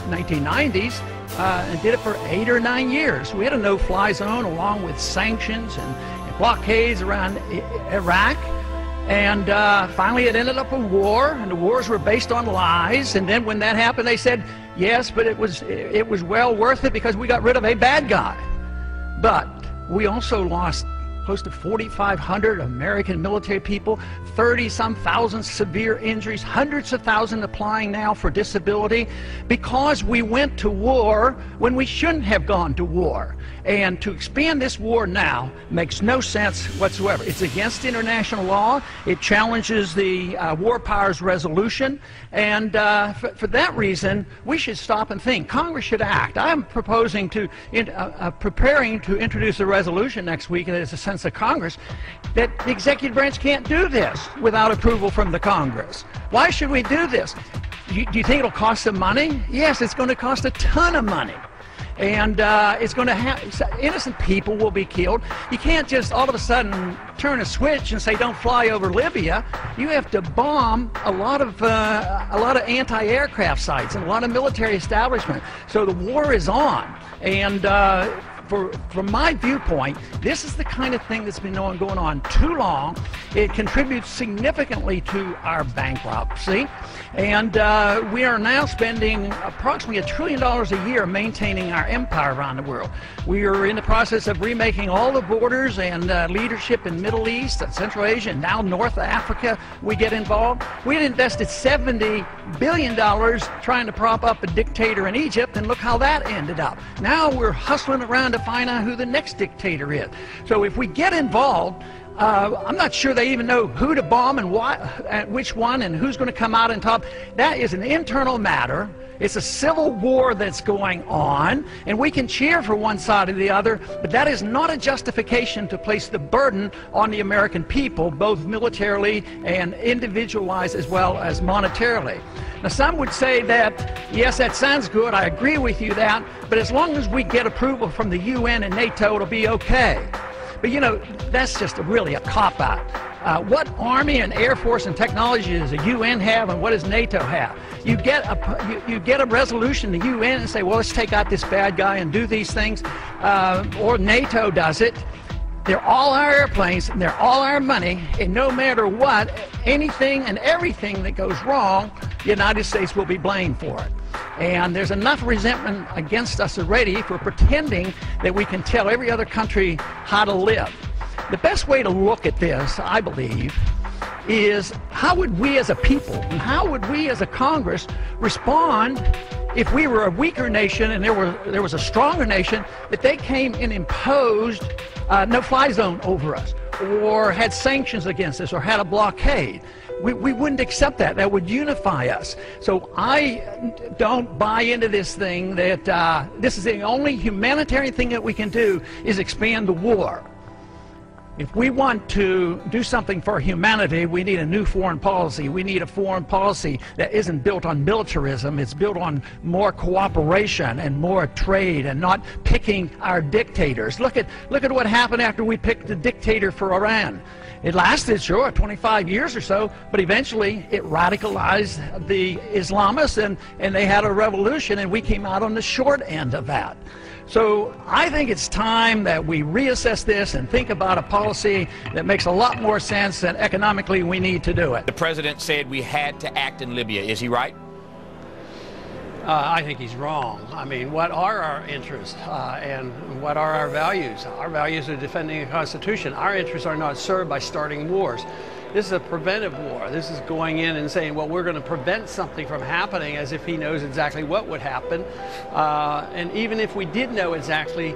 1990s and did it for 8 or 9 years. We had a no-fly zone along with sanctions and blockades around Iraq. And finally it ended up a war, and the wars were based on lies. And then when that happened, they said, yes, but it was well worth it because we got rid of a bad guy. But we also lost close to 4,500 American military people, 30-some thousand severe injuries, hundreds of thousands applying now for disability because we went to war when we shouldn't have gone to war. And to expand this war now makes no sense whatsoever. It's against international law. It challenges the War Powers Resolution. And for that reason, we should stop and think. Congress should act. I'm proposing to, preparing to introduce a resolution next week, and it's a sense of Congress, that the executive branch can't do this without approval from the Congress. Why should we do this? Do you think it'll cost some money? Yes, it's going to cost a ton of money. And it's going to have, innocent people will be killed. You can't just all of a sudden turn a switch and say don't fly over Libya. You have to bomb a lot of anti-aircraft sites and a lot of military establishment. So the war is on. And from my viewpoint, this is the kind of thing that's been going on too long. It contributes significantly to our bankruptcy. And we are now spending approximately $1 trillion a year maintaining our empire around the world. We are in the process of remaking all the borders and leadership in Middle East, Central Asia, and now North Africa. We get involved. We had invested $70 billion trying to prop up a dictator in Egypt, and look how that ended up. Now we're hustling around to find out who the next dictator is. So if we get involved, I'm not sure they even know who to bomb and why, which one, and who's going to come out on top. That is an internal matter. It's a civil war that's going on, and we can cheer for one side or the other, but that is not a justification to place the burden on the American people, both militarily and individualized as well as monetarily. Now, some would say that, yes, that sounds good, I agree with you that, but as long as we get approval from the UN and NATO, it'll be okay. But you know, that's just really a cop-out. What Army and Air Force and technology does the UN have, and what does NATO have? You get a resolution in the UN and say, well, let's take out this bad guy and do these things, or NATO does it. They're all our airplanes, and they're all our money, and no matter what, anything and everything that goes wrong, the United States will be blamed for it. And there's enough resentment against us already for pretending that we can tell every other country how to live. The best way to look at this, I believe, is how would we as a people and how would we as a Congress respond if we were a weaker nation and there was a stronger nation, that they came and imposed no-fly zone over us, or had sanctions against us, or had a blockade. We wouldn't accept that. That would unify us. So I don't buy into this thing that this is the only humanitarian thing that we can do is expand the war. If we want to do something for humanity, we need a new foreign policy. We need a foreign policy that isn't built on militarism. It's built on more cooperation and more trade, and not picking our dictators. Look at what happened after we picked the dictator for Iran. It lasted, sure, 25 years or so, but eventually it radicalized the Islamists, and they had a revolution, and we came out on the short end of that. So I think it's time that we reassess this and think about a policy that makes a lot more sense, and economically we need to do it. The president said we had to act in Libya. Is he right? I think he's wrong. I mean, what are our interests and what are our values? Our values are defending the Constitution. Our interests are not served by starting wars. This is a preventive war. This is going in and saying, well, we're going to prevent something from happening, as if he knows exactly what would happen. And even if we did know exactly,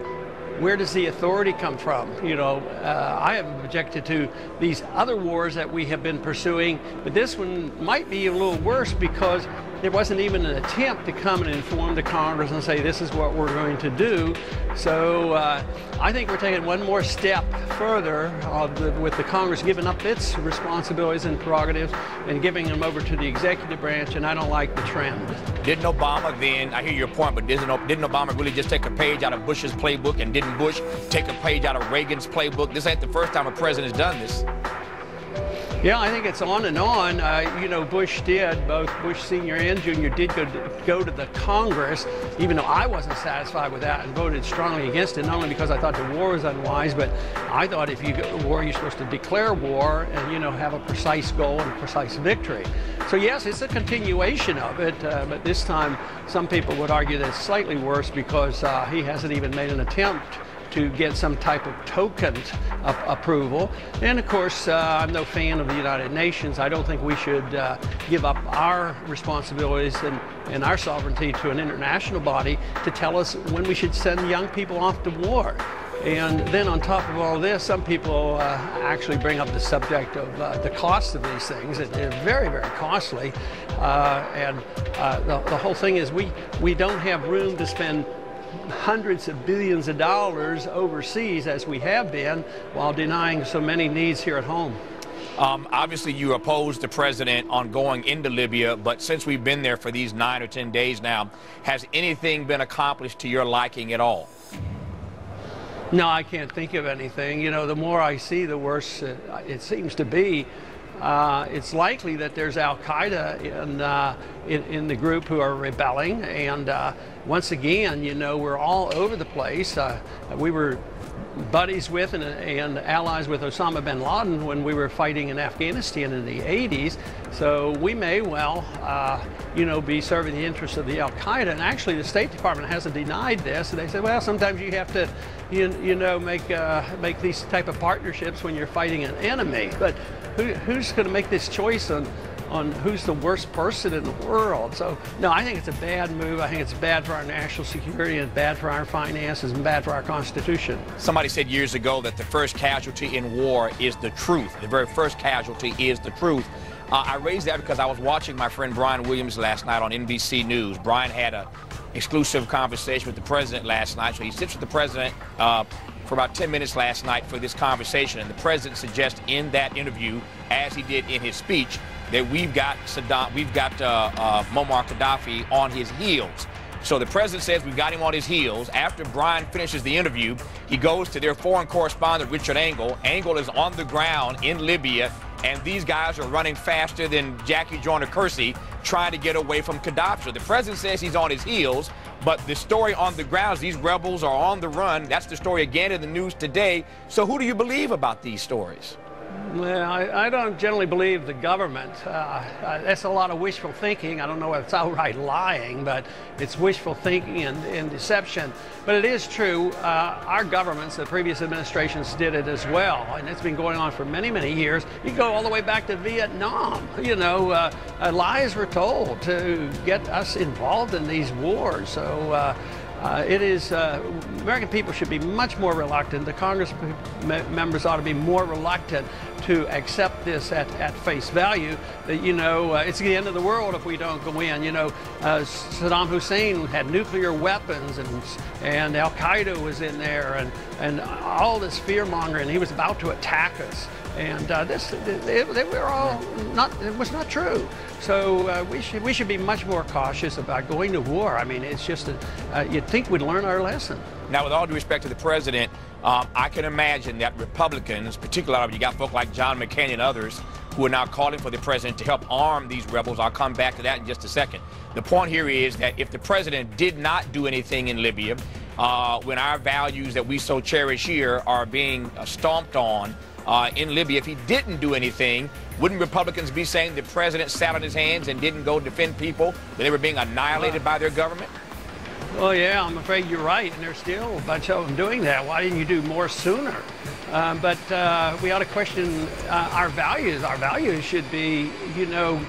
where does the authority come from? You know, I have objected to these other wars that we have been pursuing, but this one might be a little worse because there wasn't even an attempt to come and inform the Congress and say this is what we're going to do. So I think we're taking one more step further with the Congress giving up its responsibilities and prerogatives and giving them over to the executive branch, and I don't like the trend. Didn't Obama then, I hear your point, but didn't Obama really just take a page out of Bush's playbook, and didn't Bush take a page out of Reagan's playbook? This ain't the first time a president has done this. Yeah, I think it's on and on. You know, Bush did, both Bush Sr. and Jr. did go to the Congress, even though I wasn't satisfied with that and voted strongly against it, not only because I thought the war was unwise, but I thought if you go to war, you're supposed to declare war and, you know, have a precise goal and a precise victory. So yes, it's a continuation of it, but this time some people would argue that it's slightly worse because he hasn't even made an attempt to get some type of token approval. And of course, I'm no fan of the United Nations. I don't think we should give up our responsibilities and our sovereignty to an international body to tell us when we should send young people off to war. And then on top of all this, some people actually bring up the subject of the cost of these things. They're very, very costly. The whole thing is we don't have room to spend hundreds of billions of dollars overseas as we have been while denying so many needs here at home. Obviously, you oppose the president on going into Libya, but since we've been there for these 9 or 10 days now, has anything been accomplished to your liking at all? No, I can't think of anything. You know, the more I see, the worse it seems to be. It's likely that there's Al-Qaeda in the group who are rebelling, and once again, you know, we're all over the place. We were buddies with and allies with Osama bin Laden when we were fighting in Afghanistan in the 80s, so we may well, you know, be serving the interests of the Al-Qaeda. And actually, the State Department hasn't denied this. And they said, well, sometimes you have to, you know, make these type of partnerships when you're fighting an enemy. But who's going to make this choice on who's the worst person in the world? So, no, I think it's a bad move. I think it's bad for our national security and bad for our finances and bad for our Constitution. Somebody said years ago that the first casualty in war is the truth. The very first casualty is the truth. I raised that because I was watching my friend Brian Williams last night on NBC News. Brian had an exclusive conversation with the president last night. So he sits with the president for about 10 minutes last night for this conversation. And the president suggests in that interview, as he did in his speech, that we've got Muammar Gaddafi on his heels. So the president says we've got him on his heels. After Brian finishes the interview, he goes to their foreign correspondent, Richard Engel. Engel is on the ground in Libya, and these guys are running faster than Jackie Joyner-Kersee trying to get away from Gaddafi. So the president says he's on his heels, but the story on the ground is these rebels are on the run. That's the story again in the news today. So who do you believe about these stories? Well, I don't generally believe the government. That's a lot of wishful thinking. I don't know if it's outright lying, but it's wishful thinking and deception. But it is true. Our governments, the previous administrations, did it as well, and it's been going on for many, many years. You go all the way back to Vietnam. You know, lies were told to get us involved in these wars. So it is, American people should be much more reluctant. The Congress members ought to be more reluctant to accept this at face value. That, you know, it's the end of the world if we don't go in. You know, Saddam Hussein had nuclear weapons, and Al-Qaeda was in there, and all this fear-mongering. He was about to attack us. And they were all it was not true. So we should be much more cautious about going to war. I mean, it's just you'd think we'd learn our lesson. Now, with all due respect to the president, I can imagine that Republicans, particularly you got folks like John McCain and others, who are now calling for the president to help arm these rebels. I'll come back to that in just a second. The point here is that if the president did not do anything in Libya, when our values that we so cherish here are being stomped on in Libya, if he didn't do anything, wouldn't Republicans be saying the president sat on his hands and didn't go defend people, that they were being annihilated by their government? Well, yeah, I'm afraid you're right, and there's still a bunch of them doing that. Why didn't you do more sooner? But we ought to question our values. Our values should be, you know,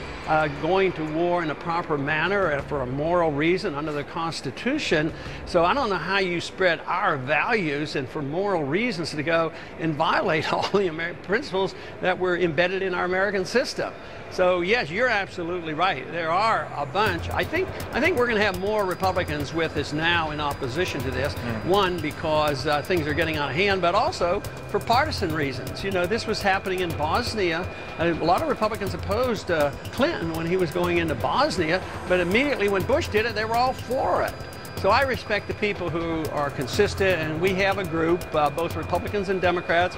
going to war in a proper manner and for a moral reason under the Constitution. So I don't know how you spread our values and for moral reasons to go and violate all the American principles that were embedded in our American system. So yes, you're absolutely right. There are a bunch. I think we're going to have more Republicans with us now in opposition to this. One, because things are getting out of hand, but also for partisan reasons. You know, this was happening in Bosnia. A lot of Republicans opposed Clinton when he was going into Bosnia, but immediately when Bush did it, they were all for it. So I respect the people who are consistent, and we have a group, both Republicans and Democrats,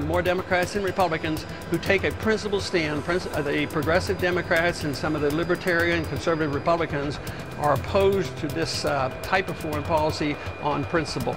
more Democrats than Republicans, who take a principled stand. The progressive Democrats and some of the libertarian conservative Republicans are opposed to this type of foreign policy on principle.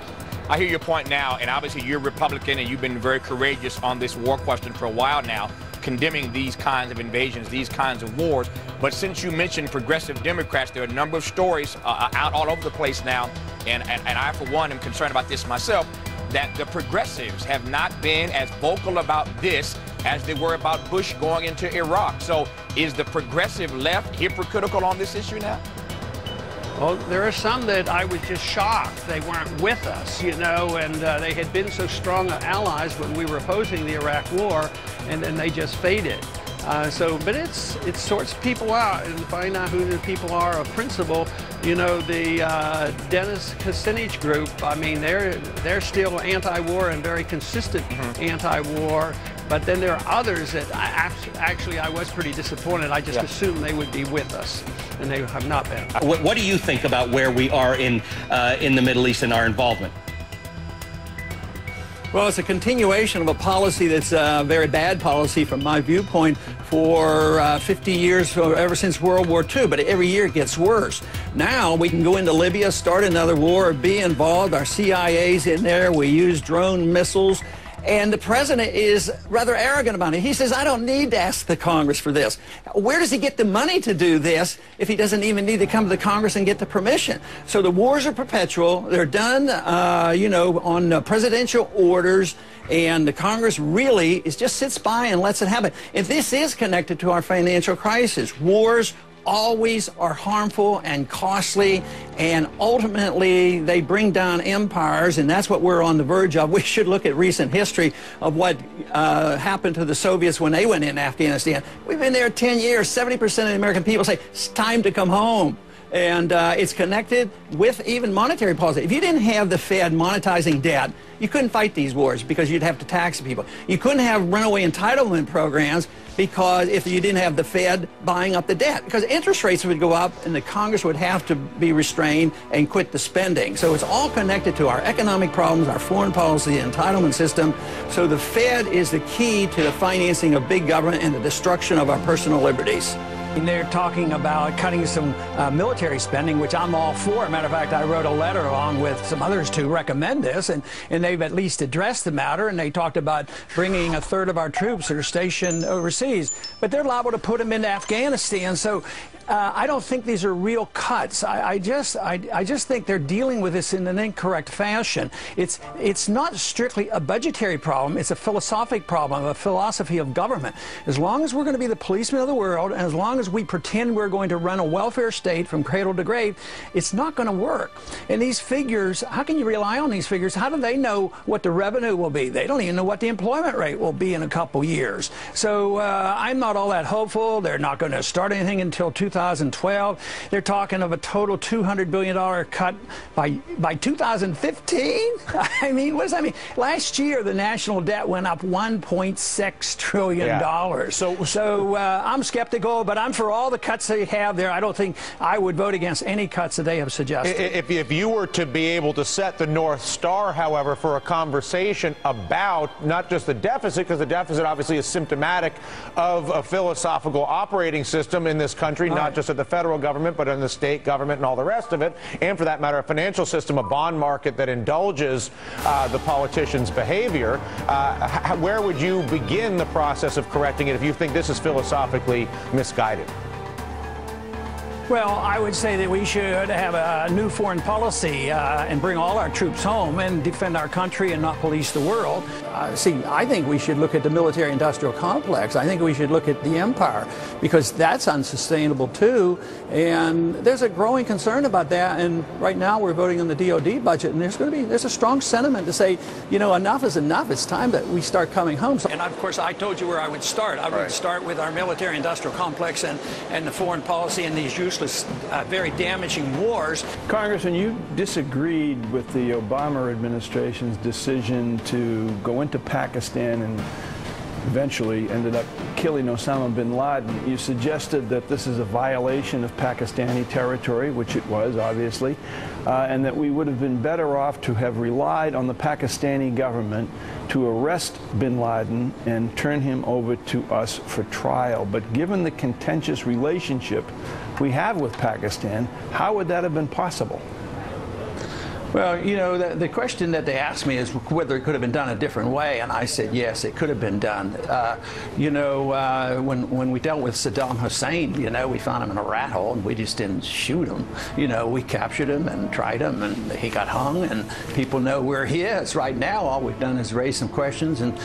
I hear your point now, and obviously you're Republican and you've been very courageous on this war question for a while now, condemning these kinds of invasions, these kinds of wars. But since you mentioned progressive Democrats, there are a number of stories out all over the place now, and I, for one, am concerned about this myself, that the progressives have not been as vocal about this as they were about Bush going into Iraq. So is the progressive left hypocritical on this issue now? Well, there are some that I was just shocked they weren't with us, you know, and they had been so strong allies when we were opposing the Iraq War, and then they just faded. But it sorts people out and find out who the people are of principle. You know, the Dennis Kucinich group, I mean, they're still anti-war and very consistent anti-war. But then there are others that I was pretty disappointed. I just assumed they would be with us, and they have not been. What do you think about where we are in the Middle East and our involvement? Well, it's a continuation of a policy that's a very bad policy from my viewpoint for 50 years, ever since World War II, but every year it gets worse. Now we can go into Libya, start another war, be involved. Our CIA's in there. We use drone missiles. And the president is rather arrogant about it. He says, I don't need to ask the Congress for this. Where does he get the money to do this if he doesn't even need to come to the Congress and get the permission? So the wars are perpetual. They're done, you know, on presidential orders. And the Congress really just sits by and lets it happen. If this is connected to our financial crisis, wars always are harmful and costly, and ultimately they bring down empires, and that's what we're on the verge of. We should look at recent history of what happened to the Soviets when they went in Afghanistan. We've been there 10 years. 70% of the American people say it's time to come home. And it's connected with even monetary policy. If you didn't have the Fed monetizing debt, you couldn't fight these wars because you'd have to tax people. You couldn't have runaway entitlement programs because if you didn't have the Fed buying up the debt, because interest rates would go up and the Congress would have to be restrained and quit the spending. So it's all connected to our economic problems, our foreign policy, entitlement system. So the Fed is the key to the financing of big government and the destruction of our personal liberties. And they're talking about cutting some military spending, which I'm all for. Matter of fact, I wrote a letter along with some others to recommend this, and they've at least addressed the matter, and they talked about bringing a third of our troops that are stationed overseas. But they're liable to put them into Afghanistan, so I don't think these are real cuts. I just think they're dealing with this in an incorrect fashion. It's not strictly a budgetary problem. It's a philosophic problem, a philosophy of government. As long as we're going to be the policemen of the world, and as long as we pretend we're going to run a welfare state from cradle to grave, it's not going to work. And these figures, how can you rely on these figures? How do they know what the revenue will be? They don't even know what the employment rate will be in a couple years. So I'm not all that hopeful. They're not going to start anything until 2012. They're talking of a total $200 billion cut by 2015. I mean, what does that mean? Last year, the national debt went up $1.6 trillion. So I'm skeptical, but I'm for all the cuts they have there. I don't think I would vote against any cuts that they have suggested. If you were to be able to set the North Star, however, for a conversation about not just the deficit, because the deficit obviously is symptomatic of a philosophical operating system in this country, not just at the federal government, but in the state government and all the rest of it, and for that matter, a financial system, a bond market that indulges the politicians' behavior. Where would you begin the process of correcting it if you think this is philosophically misguided? Well, I would say that we should have a new foreign policy and bring all our troops home and defend our country and not police the world. See, I think we should look at the military-industrial complex. I think we should look at the empire, because that's unsustainable too. And there's a growing concern about that. And right now we're voting on the DOD budget, and there's a strong sentiment to say, you know, enough is enough. It's time that we start coming home. And of course, I told you where I would start. I would start with our military-industrial complex and the foreign policy and these useless, very damaging wars. Congressman, you disagreed with the Obama administration's decision to go into Pakistan and eventually ended up killing Osama bin Laden, you suggested that this is a violation of Pakistani territory, which it was, obviously, and that we would have been better off to have relied on the Pakistani government to arrest bin Laden and turn him over to us for trial. But given the contentious relationship we have with Pakistan, how would that have been possible? Well, you know, the question that they asked me is whether it could have been done a different way, and I said yes, it could have been done. You know, when we dealt with Saddam Hussein, you know, we found him in a rat hole, and we just didn't shoot him. You know, we captured him and tried him, and he got hung, and people know where he is. Right now, all we've done is raise some questions and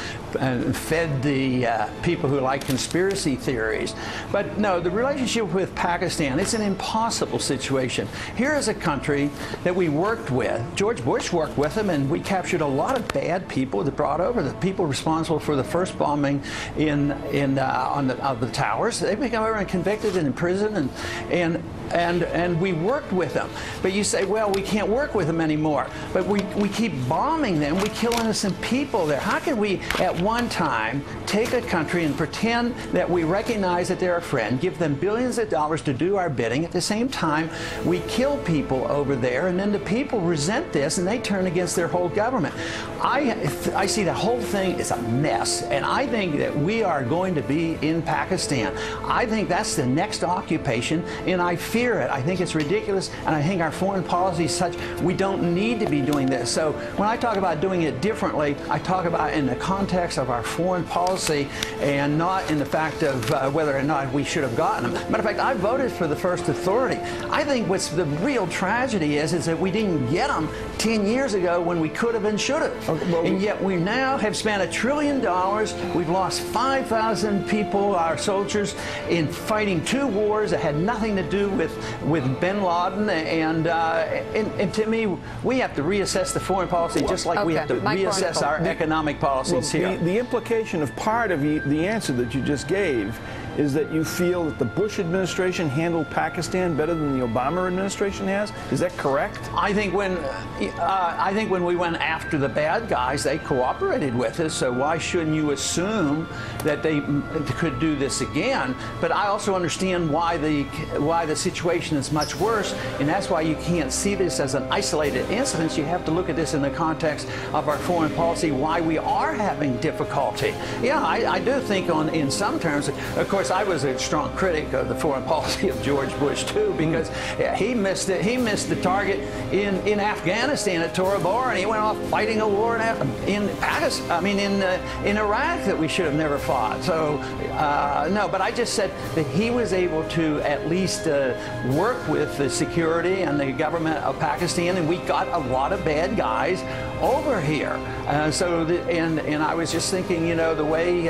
fed the people who like conspiracy theories. But no, the relationship with Pakistan, it's an impossible situation. Here is a country that we worked with. George Bush worked with them, and we captured a lot of bad people that brought over. The people responsible for the first bombing of the towers, they became over and convicted and imprisoned, and we worked with them. But you say, well, we can't work with them anymore. But we keep bombing them. We kill innocent people there. How can we, at one time, take a country and pretend that we recognize that they're a friend, give them billions of dollars to do our bidding, at the same time we kill people over there, and then the people resent this and they turn against their whole government? I see the whole thing is a mess, and I think that we are going to be in Pakistan. I think that's the next occupation, and I fear it. I think it's ridiculous, and I think our foreign policy is such we don't need to be doing this. So when I talk about doing it differently, I talk about in the context of our foreign policy and not in the fact of whether or not we should have gotten them. Matter of fact, I voted for the first authority. I think what's the real tragedy is that we didn't get them 10 years ago when we could have and should have. And yet we now have spent $1 trillion. We've lost 5,000 people, our soldiers, in fighting 2 wars that had nothing to do with bin Laden. And to me, we have to reassess the foreign policy just like we have to reassess our economic policies here. The implication of part of the answer that you just gave is that you feel that the Bush administration handled Pakistan better than the Obama administration has? Is that correct? I think when we went after the bad guys, they cooperated with us, so why shouldn't you assume that they could do this again? But I also understand why the situation is much worse, and that's why you can't see this as an isolated incident. You have to look at this in the context of our foreign policy, why we are having difficulty. Yeah, I do think in some terms, of course, I was a strong critic of the foreign policy of George Bush too, because he missed it. He missed the target in Afghanistan at Tora Bora, and he went off fighting a war in Pakistan. I mean, in Iraq that we should have never fought. So no, but I just said that he was able to at least work with the security and the government of Pakistan, and we got a lot of bad guys over here. And I was just thinking, you know, the way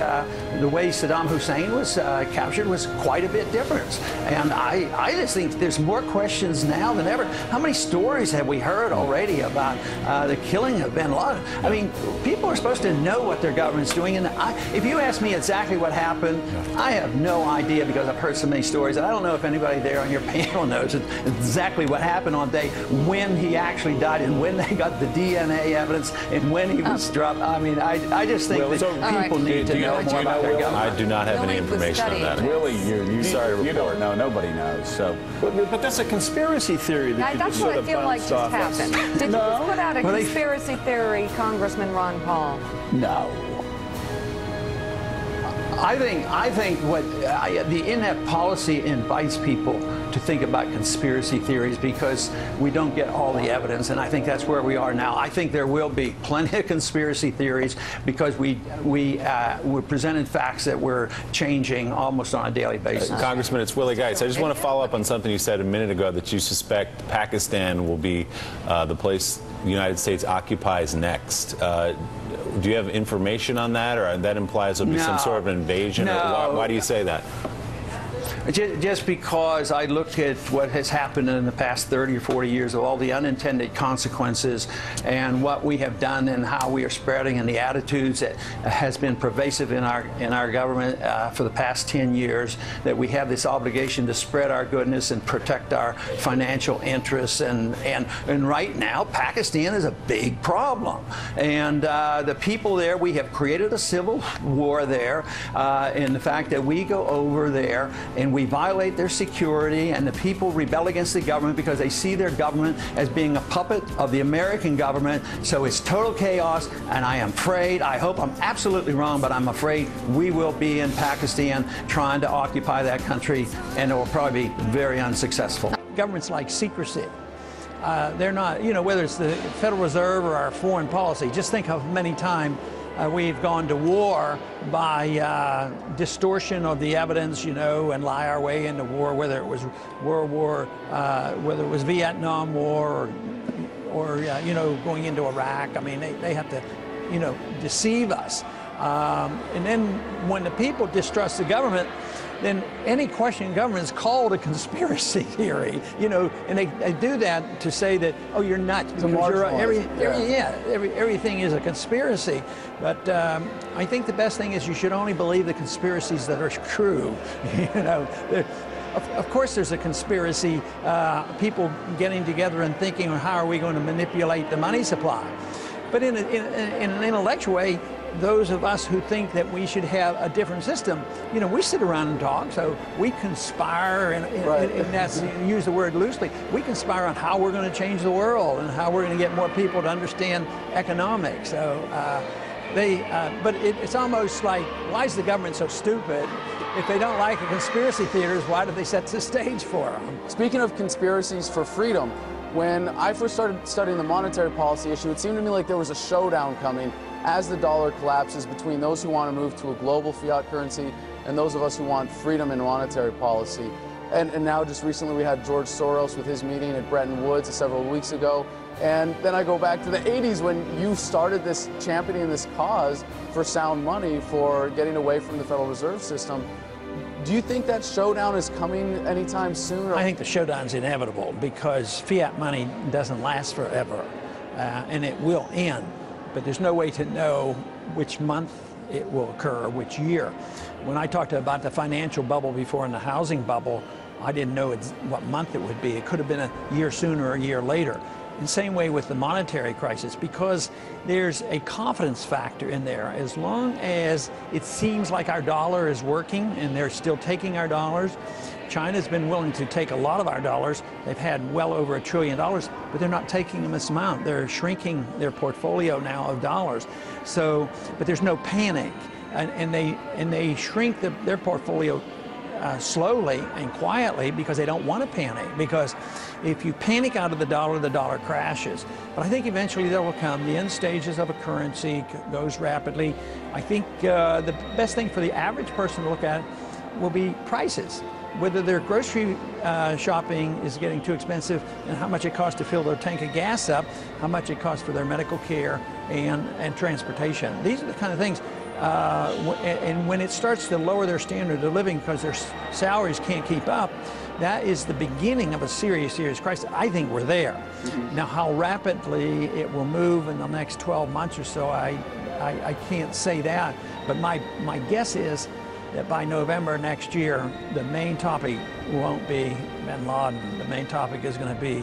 Saddam Hussein was captured was quite a bit different. And I just think there's more questions now than ever. How many stories have we heard already about the killing of bin Laden? I mean, people are supposed to know what their government's doing. And if you ask me exactly what happened, I have no idea, because I've heard so many stories. And I don't know if anybody there on your panel knows exactly what happened on the day when he actually died and when they got the DNA evidence and when he was dropped. I mean, I just think that people need to know more about their government. I do not have any information on that. Willie, you sorry to report. don't know. Nobody knows. So, but that's a conspiracy theory that you that's just what sort I feel of like just off happened. Did you just put out a conspiracy theory, Congressman Ron Paul? No. I think what the in-depth policy invites people to think about conspiracy theories because we don't get all the evidence, and I think that's where we are now. I think there will be plenty of conspiracy theories because we're presented facts that we're changing almost on a daily basis. Congressman, it's Willie Geitz. I just want to follow up on something you said a minute ago, that you suspect Pakistan will be the place the United States occupies next. Do you have information on that, or that implies there'll be some sort of invasion? No. Or why do you say that? Just because I look at what has happened in the past 30 or 40 years of all the unintended consequences and what we have done and how we are spreading and the attitudes that has been pervasive in our government for the past 10 years, that we have this obligation to spread our goodness and protect our financial interests. And right now, Pakistan is a big problem. And the people there, we have created a civil war there, and the fact that we go over there and we violate their security, and the people rebel against the government because they see their government as being a puppet of the American government. So it's total chaos, and I am afraid, I hope I'm absolutely wrong, but I'm afraid we will be in Pakistan trying to occupy that country, and it will probably be very unsuccessful. Governments like secrecy. They're not, you know, whether it's the Federal Reserve or our foreign policy, just think how many times we've gone to war by distortion of the evidence, you know, and lie our way into war, whether it was World War, whether it was Vietnam War, or you know, going into Iraq. I mean, they have to, you know, deceive us. And then when the people distrust the government, then any questioning government is called a conspiracy theory, you know, and they do that to say that, oh, you're nuts, because everything is a conspiracy. But I think the best thing is you should only believe the conspiracies that are true. You know, of course there's a conspiracy, people getting together and thinking, well, how are we going to manipulate the money supply? But in an intellectual way, those of us who think that we should have a different system, you know, we sit around and talk, so we conspire, and that's, use the word loosely, we conspire on how we're going to change the world and how we're going to get more people to understand economics. So but it's almost like, why is the government so stupid? If they don't like the conspiracy theaters, why do they set the stage for them? Speaking of conspiracies for freedom, when I first started studying the monetary policy issue, it seemed to me like there was a showdown coming as the dollar collapses between those who want to move to a global fiat currency and those of us who want freedom in monetary policy. And now just recently we had George Soros with his meeting at Bretton Woods several weeks ago. And then I go back to the 80s when you started this championing this cause for sound money, for getting away from the Federal Reserve System. Do you think that showdown is coming anytime soon? I think the showdown's inevitable because fiat money doesn't last forever, and it will end. But there's no way to know which month it will occur, which year. When I talked about the financial bubble before and the housing bubble, I didn't know what month it would be. It could have been a year sooner or a year later. In the same way with the monetary crisis, because there's a confidence factor in there. As long as it seems like our dollar is working and they're still taking our dollars, China's been willing to take a lot of our dollars. They've had well over $1 trillion, but they're not taking them this amount. They're shrinking their portfolio now of dollars. So, but there's no panic, and they shrink their portfolio slowly and quietly because they don't want to panic. Because if you panic out of the dollar crashes. But I think eventually there will come. The end stages of a currency goes rapidly. I think the best thing for the average person to look at will be prices. Whether their grocery shopping is getting too expensive and how much it costs to fill their tank of gas up, how much it costs for their medical care and transportation. These are the kind of things. And when it starts to lower their standard of living because their salaries can't keep up, that is the beginning of a serious crisis. I think we're there. Mm-hmm. Now, how rapidly it will move in the next 12 months or so, I can't say that. But my guess is that by November next year, the main topic won't be bin Laden. The main topic is going to be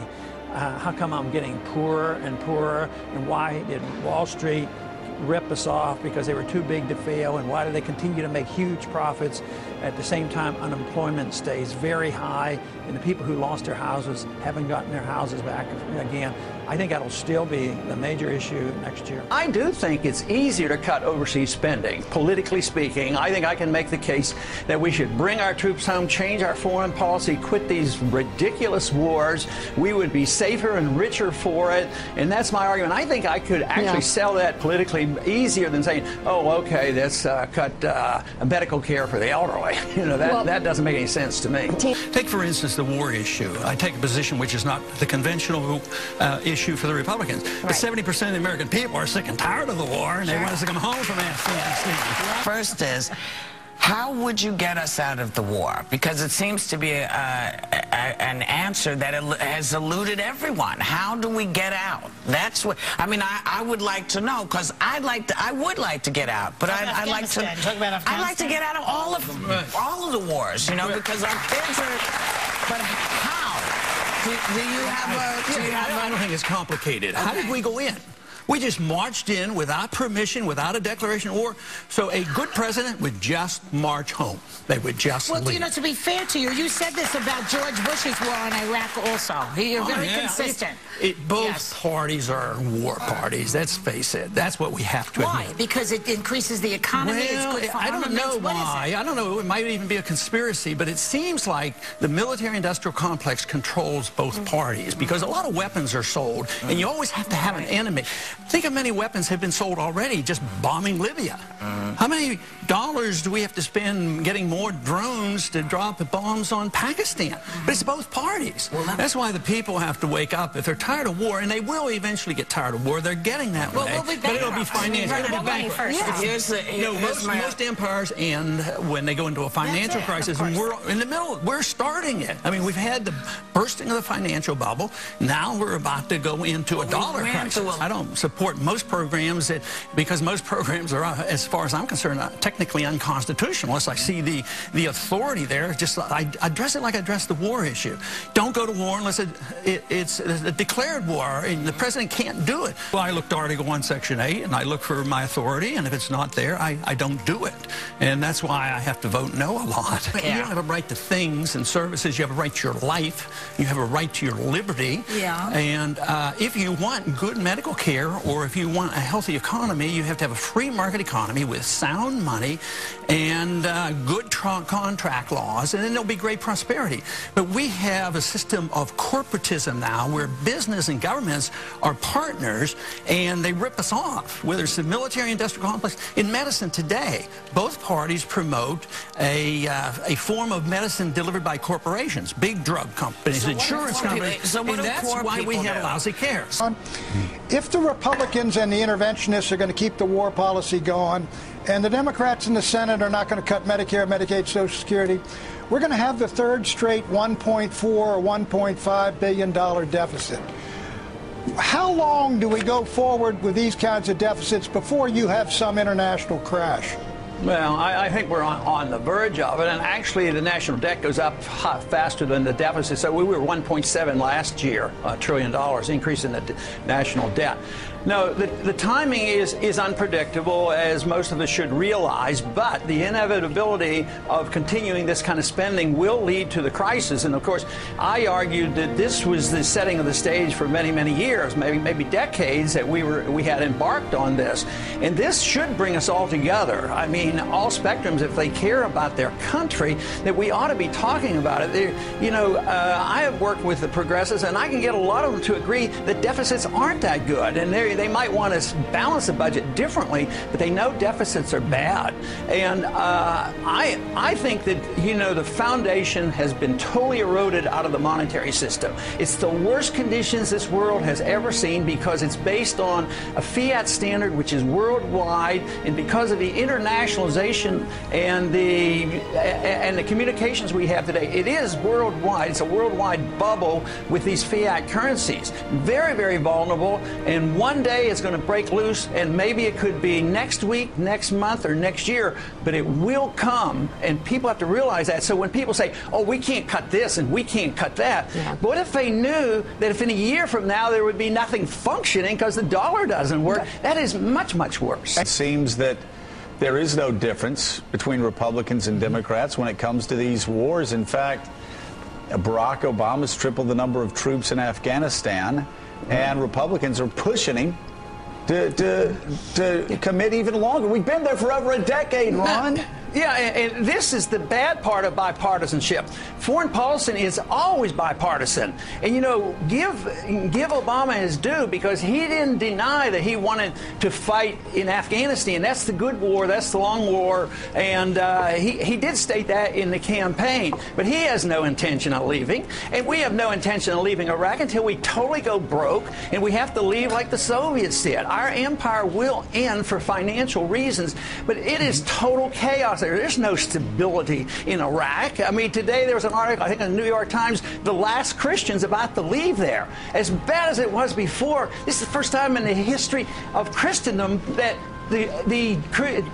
how come I'm getting poorer and poorer, and why did Wall Street rip us off because they were too big to fail, and why do they continue to make huge profits at the same time unemployment stays very high and the people who lost their houses haven't gotten their houses back again. I think that'll still be the major issue next year. I do think it's easier to cut overseas spending. Politically speaking, I think I can make the case that we should bring our troops home, change our foreign policy, quit these ridiculous wars. We would be safer and richer for it, and that's my argument. I think I could actually sell that politically easier than saying, oh, okay, let's cut medical care for the elderly. You know, that doesn't make any sense to me. Take, for instance, the war issue. I take a position which is not the conventional issue for the Republicans. But 70% of the American people are sick and tired of the war, and they want us to come home from Afghanistan. First is, How would you get us out of the war? Because it seems to be an answer that has eluded everyone. How do we get out? That's what I mean. I would like to know, because I would like to get out, but I'd like to. I'd like to get out of all of the wars, you know, because our kids are. But how? Do you have a? I don't think it's complicated. Okay. How did we go in? We just marched in without permission, without a declaration of war. So a good president would just march home. They would just leave. You know, to be fair to you, you said this about George Bush's war in Iraq also. You're very consistent. Both parties are war parties. Let's face it. That's what we have to admit. Why? Because it increases the economy. Well, it's good for I don't know why. I don't know. It might even be a conspiracy, but it seems like the military-industrial complex controls both parties, because a lot of weapons are sold, and you always have to have an enemy. Think how many weapons have been sold already just bombing Libya. How many dollars do we have to spend getting more drones to drop bombs on Pakistan? But it's both parties. That's why the people have to wake up. If they're tired of war, and they will eventually get tired of war, they're getting that way. But it'll be financial. It'll be bankrupt. Most empires end when they go into a financial crisis, and we're in the middle. We're starting it. I mean, we've had the bursting of the financial bubble. Now we're about to go into a dollar crisis. I don't support most programs because most programs are, as far as I'm concerned, technically unconstitutional. Unless I see the authority there. Just I address it like I address the war issue. Don't go to war unless it's a declared war, and the president can't do it. Well, I look to Article 1, Section 8, and I look for my authority, and if it's not there, I don't do it. And that's why I have to vote no a lot. You don't have a right to things and services. You have a right to your life. You have a right to your liberty. Yeah. And if you want good medical care, or if you want a healthy economy, you have to have a free market economy with sound money and good contract laws, and then there'll be great prosperity. But we have a system of corporatism now where business and governments are partners, and they rip us off, whether it's the military-industrial complex. In medicine today, both parties promote a form of medicine delivered by corporations, big drug companies, insurance companies, and that's why we have lousy care. If the Republicans and the interventionists are going to keep the war policy going, and the Democrats in the Senate are not going to cut Medicare, Medicaid, Social Security, we're going to have the third straight $1.4 or $1.5 billion deficit. How long do we go forward with these kinds of deficits before you have some international crash? Well, I think we're on the verge of it, and actually the national debt goes up faster than the deficit. So we were 1.7 last year, $1 trillion increase in the national debt. No, the timing is unpredictable, as most of us should realize, but the inevitability of continuing this kind of spending will lead to the crisis. And of course, I argued that this was the setting of the stage for many, many years, maybe decades, that we had embarked on this. And this should bring us all together. I mean, all spectrums, if they care about their country, that we ought to be talking about it. I have worked with the progressives, and I can get a lot of them to agree that deficits aren't that good, and they might want to balance the budget differently, but they know deficits are bad. And I think that, the foundation has been totally eroded out of the monetary system. It's the worst conditions this world has ever seen, because it's based on a fiat standard which is worldwide, and because of the internationalization and the communications we have today, it is worldwide. It's a worldwide bubble with these fiat currencies. Very, very vulnerable, and one day it's going to break loose, and maybe it could be next week, next month, or next year, but it will come, and people have to realize that. So when people say, oh, we can't cut this and we can't cut that, what if they knew that if in a year from now there would be nothing functioning because the dollar doesn't work? That is much, much worse. It seems that there is no difference between Republicans and Democrats when it comes to these wars. In fact, Barack Obama's tripled the number of troops in Afghanistan, and Republicans are pushing him to commit even longer. We've been there for over a decade, Ron. Yeah, and this is the bad part of bipartisanship. Foreign policy is always bipartisan. And, give Obama his due, because he didn't deny that he wanted to fight in Afghanistan. That's the good war. That's the long war. And he did state that in the campaign. But he has no intention of leaving. And we have no intention of leaving Iraq until we totally go broke, and we have to leave like the Soviets did. Our empire will end for financial reasons, but it is total chaos. there is no stability in Iraq. I mean, today there was an article, I think in the New York Times, the last Christians about to leave there. As bad as it was before, this is the first time in the history of Christendom that the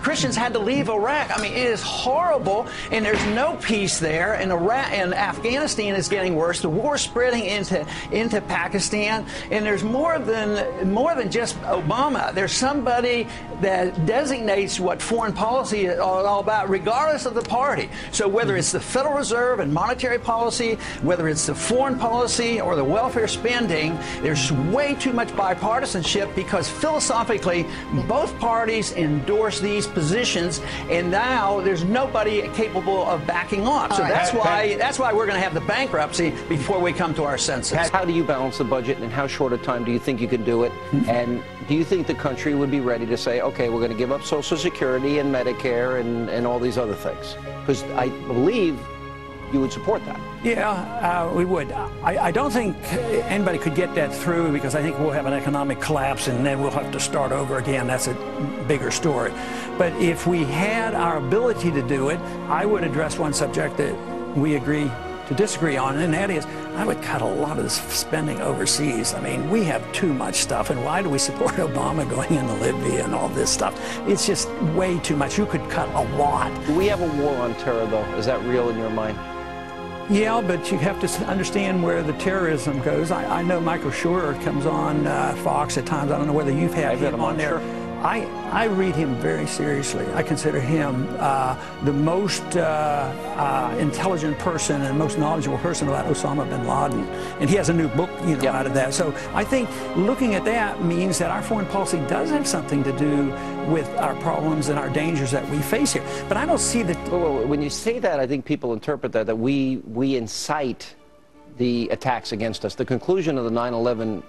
Christians had to leave Iraq. I mean, it is horrible, and there's no peace there. And Iraq and Afghanistan is getting worse. The war is spreading into Pakistan, and there's more than just Obama. There's somebody that designates what foreign policy is all about, regardless of the party. So whether it's the Federal Reserve and monetary policy, whether it's the foreign policy or the welfare spending, there's way too much bipartisanship because philosophically both parties endorse these positions, and now there's nobody capable of backing off. So that's why we're going to have the bankruptcy before we come to our senses. How do you balance the budget, and in how short a time do you think you can do it? And do you think the country would be ready to say, okay, we're going to give up Social Security and Medicare and all these other things? Because I believe you would support that. Yeah, we would. I don't think anybody could get that through because I think we'll have an economic collapse and then we'll have to start over again. That's a bigger story. But if we had our ability to do it, I would address one subject that we agree to disagree on, and that is I would cut a lot of this spending overseas. I mean, we have too much stuff, and why do we support Obama going into Libya and all this stuff? It's just way too much. You could cut a lot. Do we have a war on terror, though? Is that real in your mind? Yeah, but you have to understand where the terrorism goes. I know Michael Schur comes on Fox at times. I don't know whether you've had him on there. I read him very seriously. I consider him the most intelligent person and most knowledgeable person about Osama bin Laden. And he has a new book, out of that. So I think looking at that means that our foreign policy does have something to do with our problems and our dangers that we face here. But I don't see that. Well, when you say that, I think people interpret that we incite the attacks against us. The conclusion of the 9/11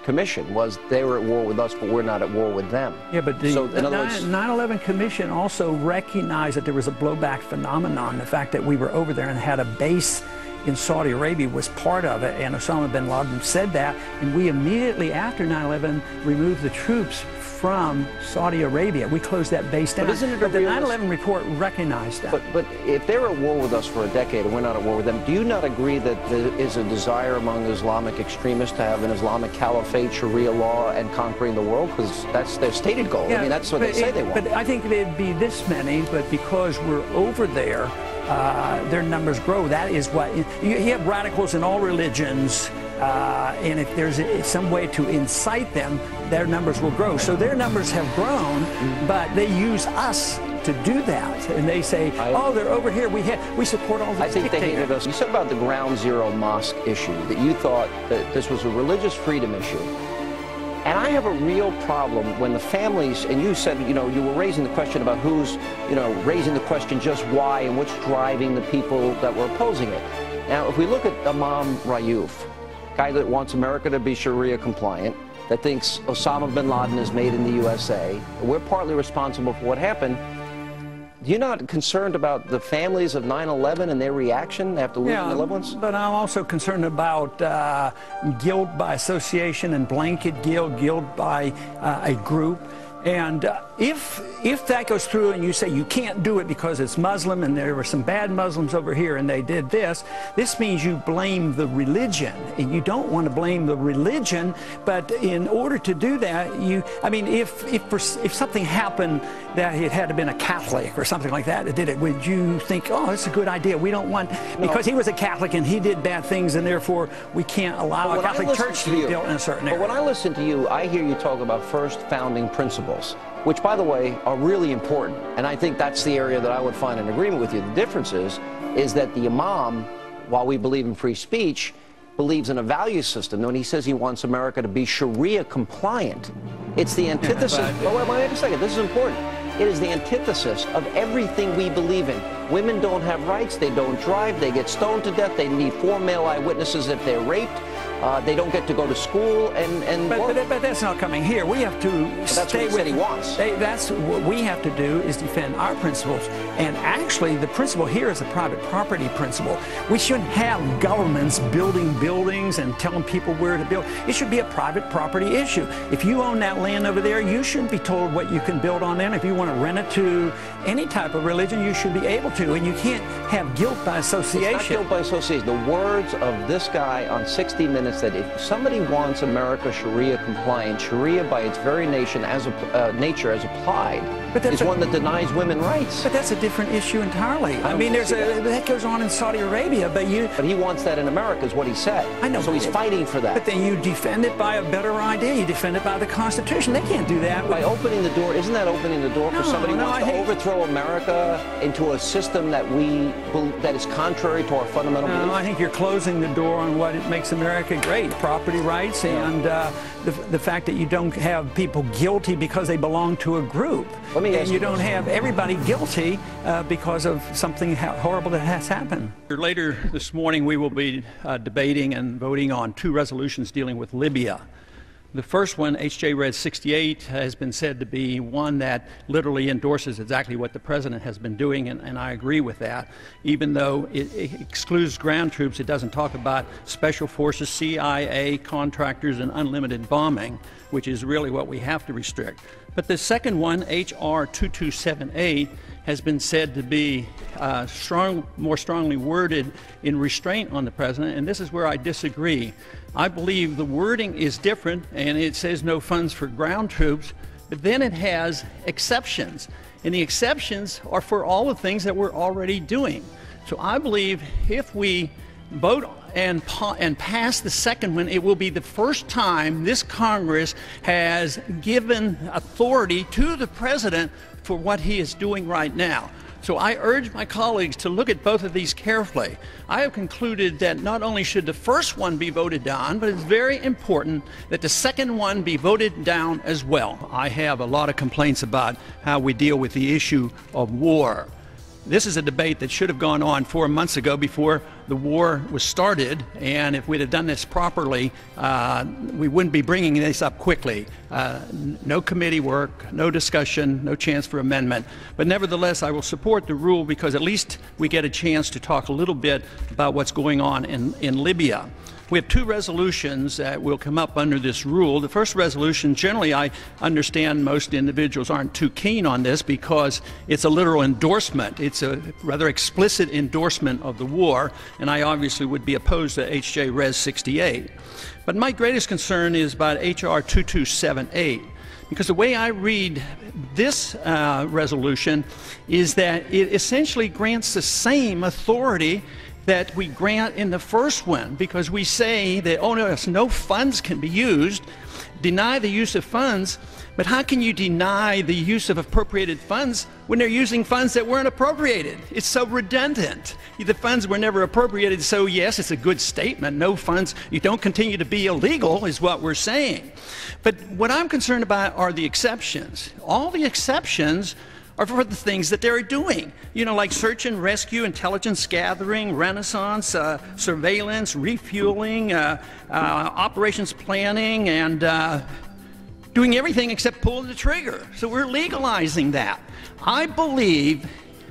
Commission was they were at war with us, but we're not at war with them. Yeah, but the 9/11 Commission also recognized that there was a blowback phenomenon. The fact that we were over there and had a base in Saudi Arabia was part of it, and Osama bin Laden said that, and we immediately after 9/11 removed the troops from Saudi Arabia. We closed that base down. But isn't it the 9/11 report recognized that. But if they're at war with us for a decade and we're not at war with them, do you not agree that there is a desire among Islamic extremists to have an Islamic caliphate, Sharia law, and conquering the world? Because that's their stated goal. Yeah, I mean, that's what they say they want. But I think there'd be this many, but because we're over there, their numbers grow. That is what you have radicals in all religions. And if there's some way to incite them, their numbers will grow. So their numbers have grown, but they use us to do that. And they say, oh, they're over here. We support all these I think they hated us. You said about the Ground Zero mosque issue, that you thought that this was a religious freedom issue. And I have a real problem when the families, and you said, you were raising the question about who's, raising the question just why and what's driving the people that were opposing it. Now, if we look at Imam Rayouf, guy that wants America to be Sharia compliant, that thinks Osama bin Laden is made in the USA. We're partly responsible for what happened. You're not concerned about the families of 9/11 and their reaction after losing their loved ones? But I'm also concerned about guilt by association and blanket guilt by a group. And if that goes through and you say you can't do it because it's Muslim and there were some bad Muslims over here and they did this means you blame the religion. And you don't want to blame the religion, but in order to do that, if something happened that it had to been a Catholic or something like that did it, would you think, oh, that's a good idea? We don't want, because he was a Catholic and he did bad things and therefore we can't allow a Catholic church to be built in a certain area. But when I listen to you, I hear you talk about first founding principles, which, by the way, are really important. And I think that's the area that I would find an agreement with you. The difference is that the imam, while we believe in free speech, believes in a value system. When he says he wants America to be Sharia compliant, it's the antithesis. Wait a second, this is important. It is the antithesis of everything we believe in. Women don't have rights, they don't drive, they get stoned to death, they need 4 male eyewitnesses if they're raped. They don't get to go to school and but that's not coming here. We have to stay with what he wants. That's what we have to do, is defend our principles. And actually, the principle here is a private property principle. We shouldn't have governments building buildings and telling people where to build. It should be a private property issue. If you own that land over there, you shouldn't be told what you can build on there. If you want to rent it to any type of religion, you should be able to. And you can't have guilt by association. It's not guilt by association. The words of this guy on 60 Minutes, that if somebody wants America Sharia compliant, Sharia by its very nature as applied, is one that denies women rights. But that's a different issue entirely. I mean, that goes on in Saudi Arabia, but he wants that in America, is what he said. I know. So he's fighting for that. But then you defend it by a better idea. You defend it by the Constitution. They can't do that. By opening the door, isn't that opening the door for somebody who wants to overthrow America into a system that is contrary to our fundamental beliefs? No, I think you're closing the door on what makes America great: property rights and the fact that you don't have people guilty because they belong to a group. And you don't have everybody guilty because of something horrible that has happened. Later this morning, we will be debating and voting on 2 resolutions dealing with Libya. The first one, H.J. Res. 68, has been said to be one that literally endorses exactly what the president has been doing, and I agree with that. Even though it excludes ground troops, it doesn't talk about special forces, CIA, contractors, and unlimited bombing, which is really what we have to restrict. But the second one, H.R. 2278, has been said to be more strongly worded in restraint on the president, and this is where I disagree. I believe the wording is different, and it says no funds for ground troops, but then it has exceptions, and the exceptions are for all the things that we're already doing. So I believe if we vote and pass the second one, it will be the first time this Congress has given authority to the president for what he is doing right now. So I urge my colleagues to look at both of these carefully. I have concluded that not only should the first one be voted down, but it's very important that the second one be voted down as well. I have a lot of complaints about how we deal with the issue of war. This is a debate that should have gone on 4 months ago before the war was started, and if we'd have done this properly, we wouldn't be bringing this up quickly. No committee work, no discussion, no chance for amendment. But nevertheless, I will support the rule because at least we get a chance to talk a little bit about what's going on in Libya. We have 2 resolutions that will come up under this rule. The first resolution, generally I understand most individuals aren't too keen on this because it's a literal endorsement. It's a rather explicit endorsement of the war, and I obviously would be opposed to H.J. Res. 68. But my greatest concern is about H.R. 2278. Because the way I read this resolution is that it essentially grants the same authority that we grant in the first one, because we say that, oh no funds can be used, deny the use of funds, but how can you deny the use of appropriated funds when they're using funds that weren't appropriated? It's so redundant. The funds were never appropriated, so yes, it's a good statement. No funds, you don't continue to be illegal is what we're saying. But what I'm concerned about are the exceptions. All the exceptions are for the things that they're doing. You know, like search and rescue, intelligence gathering, renaissance, surveillance, refueling, operations planning, and doing everything except pulling the trigger. So we're legalizing that. I believe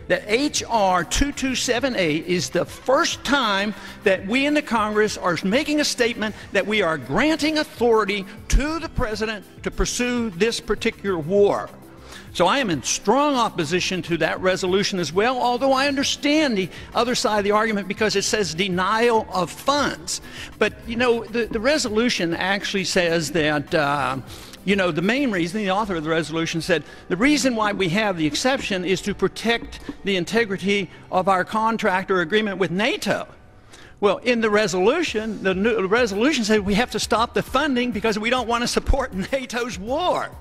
that H.R. 2278 is the first time that we in the Congress are making a statement that we are granting authority to the president to pursue this particular war. So I am in strong opposition to that resolution as well, although I understand the other side of the argument because it says denial of funds. But, you know, the resolution actually says that, you know, the main reason, the author of the resolution said, the reason why we have the exception is to protect the integrity of our contract or agreement with NATO. Well, in the resolution said we have to stop the funding because we don't want to support NATO's war.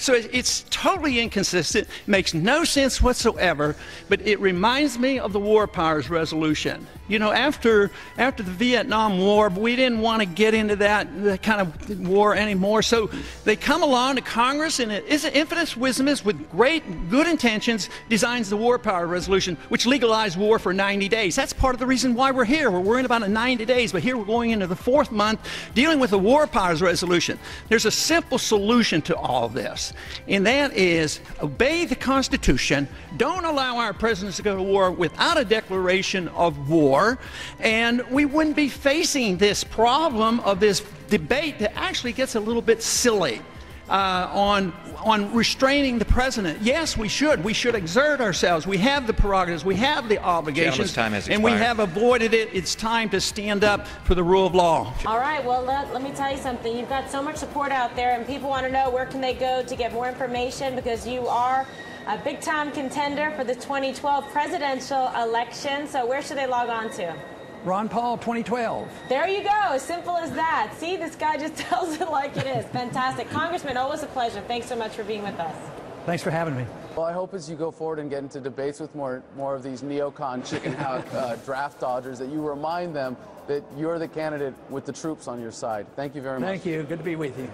So it's totally inconsistent, makes no sense whatsoever, but it reminds me of the War Powers Resolution. You know, after the Vietnam War, we didn't want to get into that kind of war anymore, so they come along to Congress, and it's an infinite wisdom with great, good intentions, designs the War Powers Resolution, which legalized war for 90 days. That's part of the reason why we're here. We're worrying about 90 days, but here we're going into the 4th month dealing with the War Powers Resolution. There's a simple solution to all this, and that is obey the Constitution, don't allow our presidents to go to war without a declaration of war, and we wouldn't be facing this problem of this debate that actually gets a little bit silly on restraining the president. Yes, we should. We should exert ourselves. We have the prerogatives. We have the obligations. Time has and we have avoided it. It's time to stand up for the rule of law. All right. Well, let me tell you something. You've got so much support out there, and people want to know where can they go to get more information, because you are a big-time contender for the 2012 presidential election. So where should they log on to? Ron Paul 2012. There you go. As simple as that. See, this guy just tells it like it is. Fantastic. Congressman, always a pleasure. Thanks so much for being with us. Thanks for having me. Well, I hope as you go forward and get into debates with more of these neocon chicken house draft dodgers, that you remind them that you're the candidate with the troops on your side. Thank you very much. Thank you. Good to be with you.